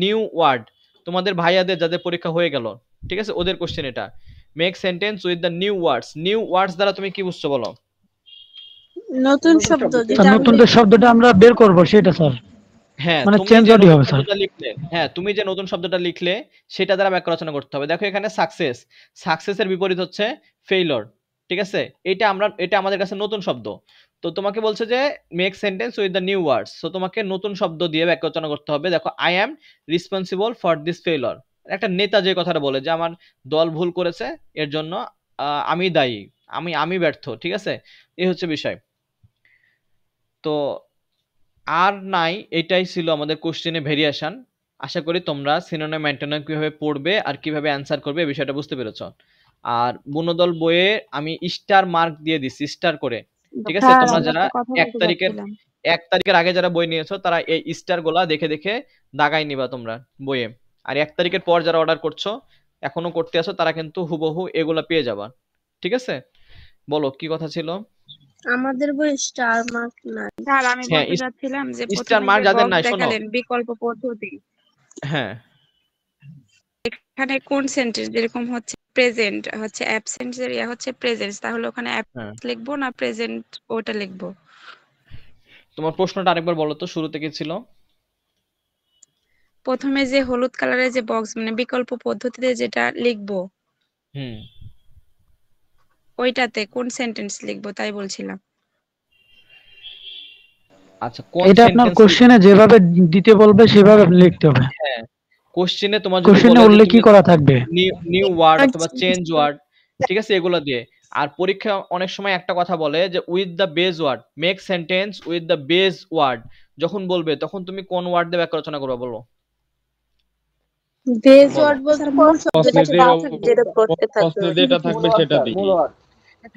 new word. তোমাদের ভাইয়াদের যাদের পরীক্ষা হয়ে গেল, ঠিক আছে, ওদের কোশ্চেন এটা, make sentence with the new words. New words দ্বারা তুমি কি বুঝছো বলো? নতুন শব্দ স্যার যেটা নতুন যে শব্দটা আমরা বের করব সেটা স্যার, হ্যাঁ মানে তুমি চেঞ্জ যে ওয়ার্ডই নতুন হবে স্যার। শব্দটা লিখলে, হ্যাঁ তুমি যে নতুন শব্দটা লিখলে সেটা দ্বারা বাক্য রচনা করতে হবে। দেখো এখানে সাকসেস, সাকসেসের বিপরীত হচ্ছে ফেইলর, ঠিক আছে, এটা আমাদের কাছে নতুন শব্দ। তো তোমাকে বলছে যে make sentence with the new words, তো তোমাকে নতুন শব্দ দিয়ে বাক্য রচনা করতে হবে। দেখো I am responsible for this failure, একটা নেতা যে কথাটা বলে যে আমার দল ভুল করেছে, এর জন্য আমি দায়ী, আমি ব্যর্থ, ঠিক আছে, এই হচ্ছে বিষয়। তো আর নাই, এটাই ছিল আমাদের কোশ্চেনে ভেরিয়েশন। আশা করি তোমরা সিনোনিম অ্যান্টোনিম কিভাবে পড়বে আর কিভাবে অ্যান্সার করবে এই বিষয়টা বুঝতে পেরেছো। আর বুনোদল বইয়ে আমি স্টার মার্ক দিয়ে দিচ্ছি, স্টার করে, ঠিক আছে, স্যার তোমরা আমরা যারা একটা কথা এক বলতে তারিখের চাচ্ছিলাম। 1 তারিখের আগে যারা বই নিয়েছো তারা এই স্টার গুলা দেখে দেখে দাগাই নিবা তোমরা বইয়ে। আর 1 তারিখের পর যারা অর্ডার করছো, এখনো করতে আছো, তারা কিন্তু হুবহু এগুলা পেয়ে যাবা। ঠিক আছে, বলো কি কথা ছিল? আমাদের বই স্টার মার্ক নাই। স্যার আমি হ্যাঁ বলতে চাচ্ছিলাম যে স্টার প্রথমে মার্ক যে যাদের বক্স নাই শোনো, দেখালেন বিকল্প পদ্ধতি, হ্যাঁ এখানে কোন সেন্টেন্স, যেরকম হচ্ছে প্রেজেন্ট হচ্ছে অ্যাবসেন্ট এর ইয়া হচ্ছে প্রেজেন্স, তাহলে ওখানে হ্যাঁ অ্যাবসেন্ট লিখবো না প্রেজেন্ট ওটা লিখবো? তোমার প্রশ্নটা আরেকবার বলো তো, শুরু থেকে ছিল। প্রথমে যে হলুদ কালারের যে বক্স মানে বিকল্প পদ্ধতিতে যেটা লিখবো, হুম ওইটাতে কোন সেন্টেন্স লিখবো তাই বলছিলাম। আচ্ছা কোন এটা আপনার সেন্টেন্স, কোশ্চেনে যেভাবে দিতে বলবে সেভাবে আপনি লিখতে হবে। হ্যাঁ কোশ্চেনে তোমার যদি কোশ্চেনে বলে যে উল্লেখই তুমি করা থাকবে। নিউ ওয়ার্ড অথবা চেঞ্জ ওয়ার্ড, ঠিক আছে, এগুলো দিয়ে। আর পরীক্ষা অনেক সময় একটা কথা বলে যে with the base word, make sentence with the base word, যখন বলবে তখন তুমি কোন ওয়ার্ড দিয়ে বাক্য রচনা করবে বলো? বেজ বলো। ওয়ার্ড বলতে কোন শব্দটা যেটা করতে থাকবে যেটা থাকবে সেটা দিই।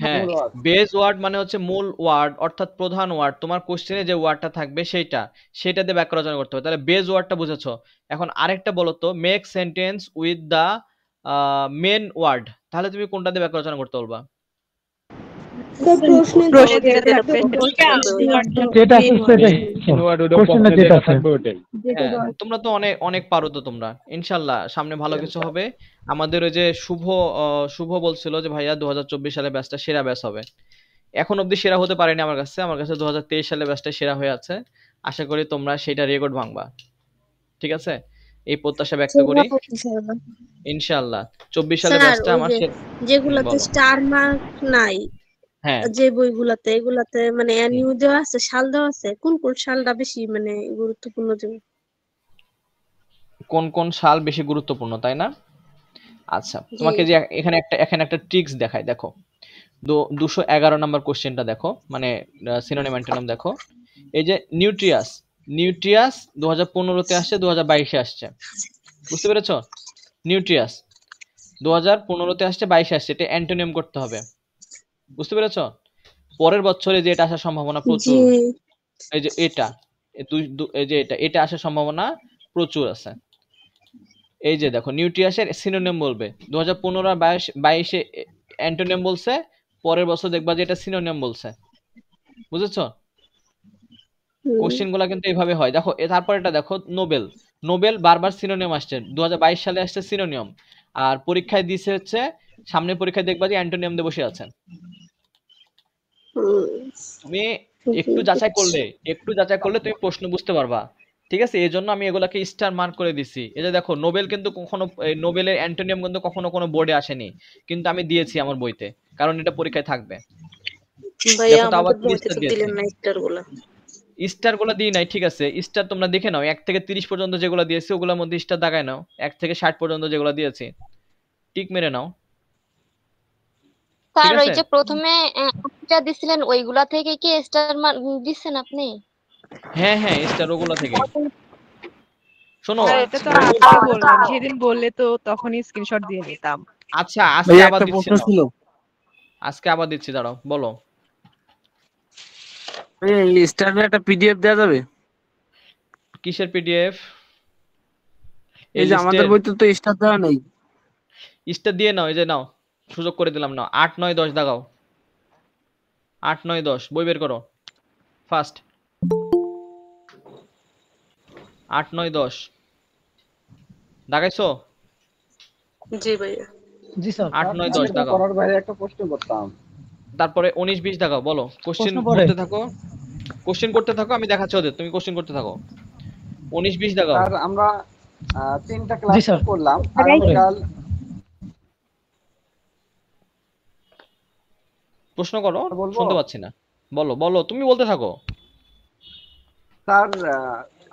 হ্যাঁ বেস ওয়ার্ড মানে হচ্ছে মূল ওয়ার্ড অর্থাৎ প্রধান ওয়ার্ড, তোমার কোশ্চেনে যে ওয়ার্ডটা থাকবে সেটা দিয়ে বাক্য রচনা করতে হবে। তাহলে বেস ওয়ার্ডটা বুঝেছো। এখন আরেকটা বলো তো, make sentence with the main word, তাহলে তুমি কোনটা দিয়ে বাক্য রচনা করতে বলবা? যেটা আছে সেটাই কোশ্চেনে যেটা আছে। হ্যাঁ তোমরা তো অনেক অনেক পারো তো তোমরা, ইনশাল্লাহ সামনে ভালো কিছু হবে। আমাদের ওই যে শুভ বলছিল যে ভাইয়া 2024 সালে ব্যাচটা সেরা ব্যাচ হবে। এখন অবধি সেরা হতে পারেনি আমার কাছে 2023 সালে ব্যাচটা সেরা হয়ে আছে। আশা করি তোমরা সেটা রেকর্ড ভাঙবা, ঠিক আছে, এই প্রত্যাশা ব্যক্ত করি ইনশাল্লাহ। 24 সালে স্যার ব্যাচটা ওই আমার যে যেগুলাতে বলো। স্টার মার্ক নাই, হ্যাঁ যে বইগুলাতে এগুলাতে মানে নিউ দেওয়া আছে, সাল দেওয়া আছে, কোন কোন সালটা বেশি মানে গুরুত্বপূর্ণ? কোন কোন সাল বেশি গুরুত্বপূর্ণ তাই না? আচ্ছা তোমাকে যে এখানে একটা ট্রিক্স দেখাই, দেখো 211 নাম্বার কোশ্চেনটা দেখো, মানে সিনোনিম অ্যান্টোনিম দেখো। এই যে নিউট্রিয়াস 2015 তে আসছে, 2022 এ আসছে, বুঝতে পেরেছো? নিউট্রিয়াস 2015-তে আসছে, 22-এ আসছে, এটা অ্যান্টোনিম করতে হবে। বুঝতে পেরেছো? পরের বছরে যে এটা আসার সম্ভাবনা জি প্রচুর। এই যে এটা, এই যে এটা আসার সম্ভাবনা প্রচুর আছে। এই যে দেখো নিউট্রিয়াসের সিনোনিম বলবে, 2015 আর 22-এ অ্যান্টোনিম বলছে, পরের বছর দেখবা যে এটা সিনোনিম বলছে। বুঝেছো? কোশ্চেন গুলা কিন্তু এইভাবে হয়। দেখো তারপর এটা দেখো নোবেল, নোবেল বারবার সিনোনিম আসছে, 2022 সালে আসছে সিনোনিম, আর পরীক্ষায় দিছে হচ্ছে, সামনে পরীক্ষায় দেখবা যে অ্যান্টোনিম দিয়ে বসে আছেন। তুমি একটু যাচাই করলে তুমি প্রশ্ন বুঝতে পারবা। ঠিক আছে, এই জন্য আমি এগুলাকে স্টার মার্ক করে দিছি। এই যে দেখো নোবেল কিন্তু কখনো, নোবেলের অ্যান্টোনিম কিন্তু কখনো কোনো বোর্ডে আসেনি, কিন্তু আমি দিয়েছি আমার বইতে, কারণ এটা পরীক্ষায় থাকবে। ভাইয়া দেখো তো আবার আমাদের বইতে তো দিলেন না স্টার গুলা। স্টার গুলা দিই নাই, ঠিক আছে, স্টার তোমরা দেখে নাও, 1 থেকে 30 পর্যন্ত যেগুলো দিয়েছি ওগুলোর মধ্যে স্টার দাগায় নাও, 1 থেকে 60 পর্যন্ত যেগুলো দিয়েছি টিক মেরে নাও। ঠিক স্যার ওই আছে, যে প্রথমে যা দিছিলেন ওইগুলা থেকে কি স্টার দিচ্ছেন আপনি? হ্যাঁ হ্যাঁ স্টার ওগুলো থেকে। শোনো স্যার এটা তো আজকে বললাম, সেদিন বললে তো তখনই স্ক্রিনশট দিয়ে নিতাম। আচ্ছা আজকে আবার দিচ্ছি, আজকে আবার দিচ্ছি, দাঁড়াও বলো। এই স্টারের একটা পিডিএফ দেওয়া যাবে? কিসের পিডিএফ? এই যে আমাদের বইতে তো স্টার দেওয়া নেই। স্টার দিয়ে নাও, এই যে নাও, সুযোগ করে দিলাম, নাও 8, 9, 10 দাগাও, 8, 9, 10 বই বের করো ফার্স্ট। 8, 9, 10 দাগাইছো? জি ভাইয়া। জি স্যার। 8, 9, 10 দাগাও। করার বাইরে একটা প্রশ্ন করতাম। তারপরে 19, 20 দাগাও, বলো। কোশ্চেন করতে থাকো, আমি দেখাচ্ছি ওদের, তুমি কোশ্চেন করতে থাকো। 19, 20 দাগাও। স্যার আমরা 3টা ক্লাস করলাম, আগামীকাল প্রশ্ন করো, শুনতে পাচ্ছি না, বলো তুমি বলতে থাকো। স্যার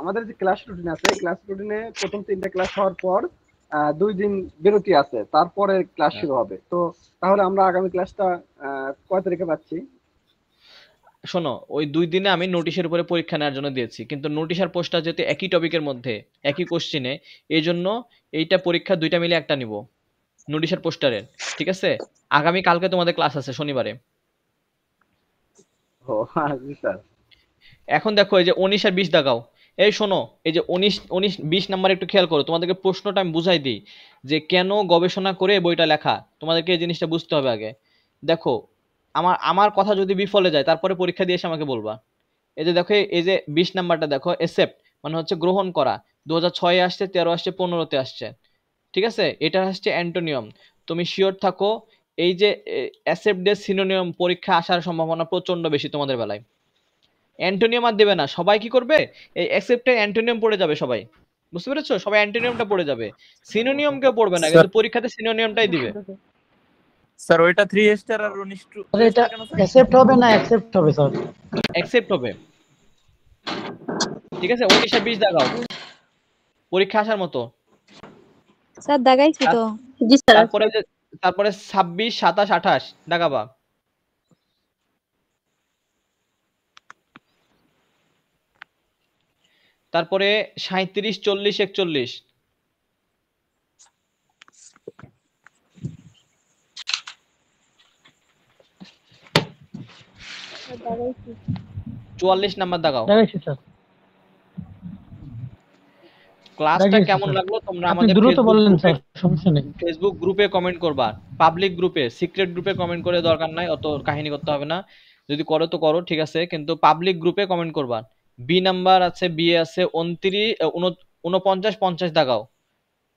আমাদের যে ক্লাস রুটিন আছে, ক্লাস রুটিনে প্রথম 3টা ক্লাস হওয়ার পর 2 দিন বিরতি আছে, তারপরে ক্লাস শুরু হবে। তো তাহলে আমরা আগামী ক্লাসটা কয় তারিখে পাচ্ছি? শোনো, ওই 2 দিনে আমি নোটিশের উপরে পরীক্ষা নেওয়ার জন্য দিয়েছি, কিন্তু নোটিশ আর পোস্টটা যেহেতু একই টপিকের মধ্যে, একই কোশ্চেনে, এই জন্য এইটা পরীক্ষা 2টা মিলে একটা নিব, নোটিশ আর পোস্টারের। ঠিক আছে, আগামী কালকে তোমাদের ক্লাস আছে শনিবারে। ও জি স্যার। এখন দেখো এই যে 19 আর 20 দাগাও। এই শোনো, এই যে 19, 20 নাম্বার একটু খেয়াল করো, তোমাদেরকে প্রশ্নটা আমি বুঝাই দিই যে কেন গবেষণা করে বইটা লেখা, তোমাদেরকে এই জিনিসটা বুঝতে হবে আগে। দেখো আমার কথা যদি বিফলে যায় তারপরে পরীক্ষা দিয়ে এসে আমাকে বলবা। এই যে দেখো, এই যে 20 নাম্বারটা দেখো, অ্যাকসেপ্ট মানে হচ্ছে গ্রহণ করা, 2006-এ আসছে, 13 আসছে, 15-তে আসছে। ঠিক আছে, এটা হচ্ছে অ্যান্টোনিয়াম। তুমি শিওর থাকো এই যে অ্যাকসেপ্ট এর সিনোনিয়াম পরীক্ষা আসার সম্ভাবনা প্রচন্ড বেশি তোমাদের বেলায়। অ্যান্টোনিয়াম আর দেবে না, সবাই কি করবে, এই অ্যাকসেপ্টের অ্যান্টোনিয়াম পড়ে যাবে সবাই। বুঝতে পেরেছো? সবাই অ্যান্টোনিয়ামটা পড়ে যাবে, সিনোনিয়াম কেউ পড়বে না, কিন্তু পরীক্ষাতে সিনোনিয়ামটাই দিবে। স্যার ওইটা 3 স্টার আর 19 2 স্যার এটা অ্যাকসেপ্ট হবে না অ্যাকসেপ্ট হবে স্যার? অ্যাকসেপ্ট হবে। ঠিক আছে, 19 আর 20 দাগাও, পরীক্ষা আসার মতো। স্যার দাগাইছি তো। জি স্যার। তারপরে 26, 27, 28 দাগাবা। তারপরে 37, 40, 41 44 নাম্বার দাগাও। ক্লাসটা কেমন লাগলো তোমরা আমাদের ফেসবুক গ্রুপে কমেন্ট করবা, পাবলিক গ্রুপে, সিক্রেট গ্রুপে কমেন্ট করে দরকার নাই, অত কাহিনী করতে হবে না, যদি করো তো করো, ঠিক আছে, কিন্তু পাবলিক গ্রুপে কমেন্ট করবা। বি নাম্বার আছে, বি এ আছে 29, 49, 50 দাগাও।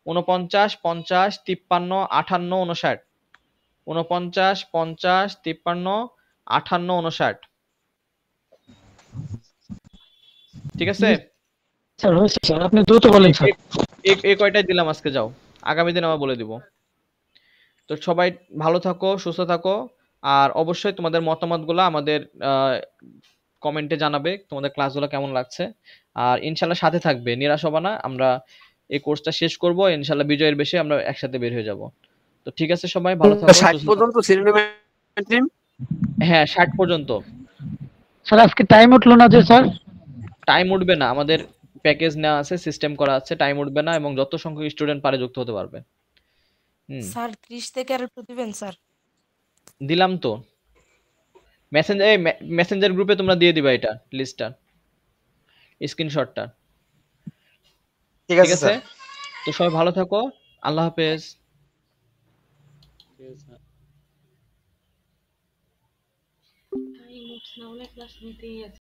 49, 50, 53, 58, 59 49, 50, 53, 58, 59 ঠিক আছে স্যার হয়েছে স্যার, আপনি দ্রুত বলেন স্যার। এই কয়টাই দিলাম আজকে, যাও, আগামী দিন আবার বলে দিব। তো সবাই ভালো থাকো, সুস্থ থাকো, আর অবশ্যই তোমাদের মতামতগুলো আমাদের কমেন্টে জানাবে, তোমাদের ক্লাসগুলো কেমন লাগছে, আর ইনশাল্লাহ সাথে থাকবে, নিরাশ হবে না। আমরা এই কোর্সটা শেষ করব ইনশাল্লাহ, বিজয়ের বেশে আমরা একসাথে বের হয়ে যাব। তো ঠিক আছে, সবাই ভালো থাকো। 60 পর্যন্ত সিনোনিম? হ্যাঁ 60 পর্যন্ত। স্যার আজকে টাইম উঠলো না যে স্যার? টাইম উঠবে না, আমাদের প্যাকেজ নেওয়া আছে, সিস্টেম করা আছে, টাইম উঠবে না, এবং যত সংখ্যক স্টুডেন্ট পারে যুক্ত হতে পারবে। স্যার 30 থেকে আর একটু দিবেন স্যার। দিলাম তো মেসেঞ্জার গ্রুপে তোমরা দিয়ে দিবা এটা লিস্টটা, স্ক্রিনশটটা। ঠিক ঠিক আছে আছে, স্যার। তো সবাই ভালো থাকো, আল্লাহ হাফেজ। অনেক ক্লাস নিতেই আছে,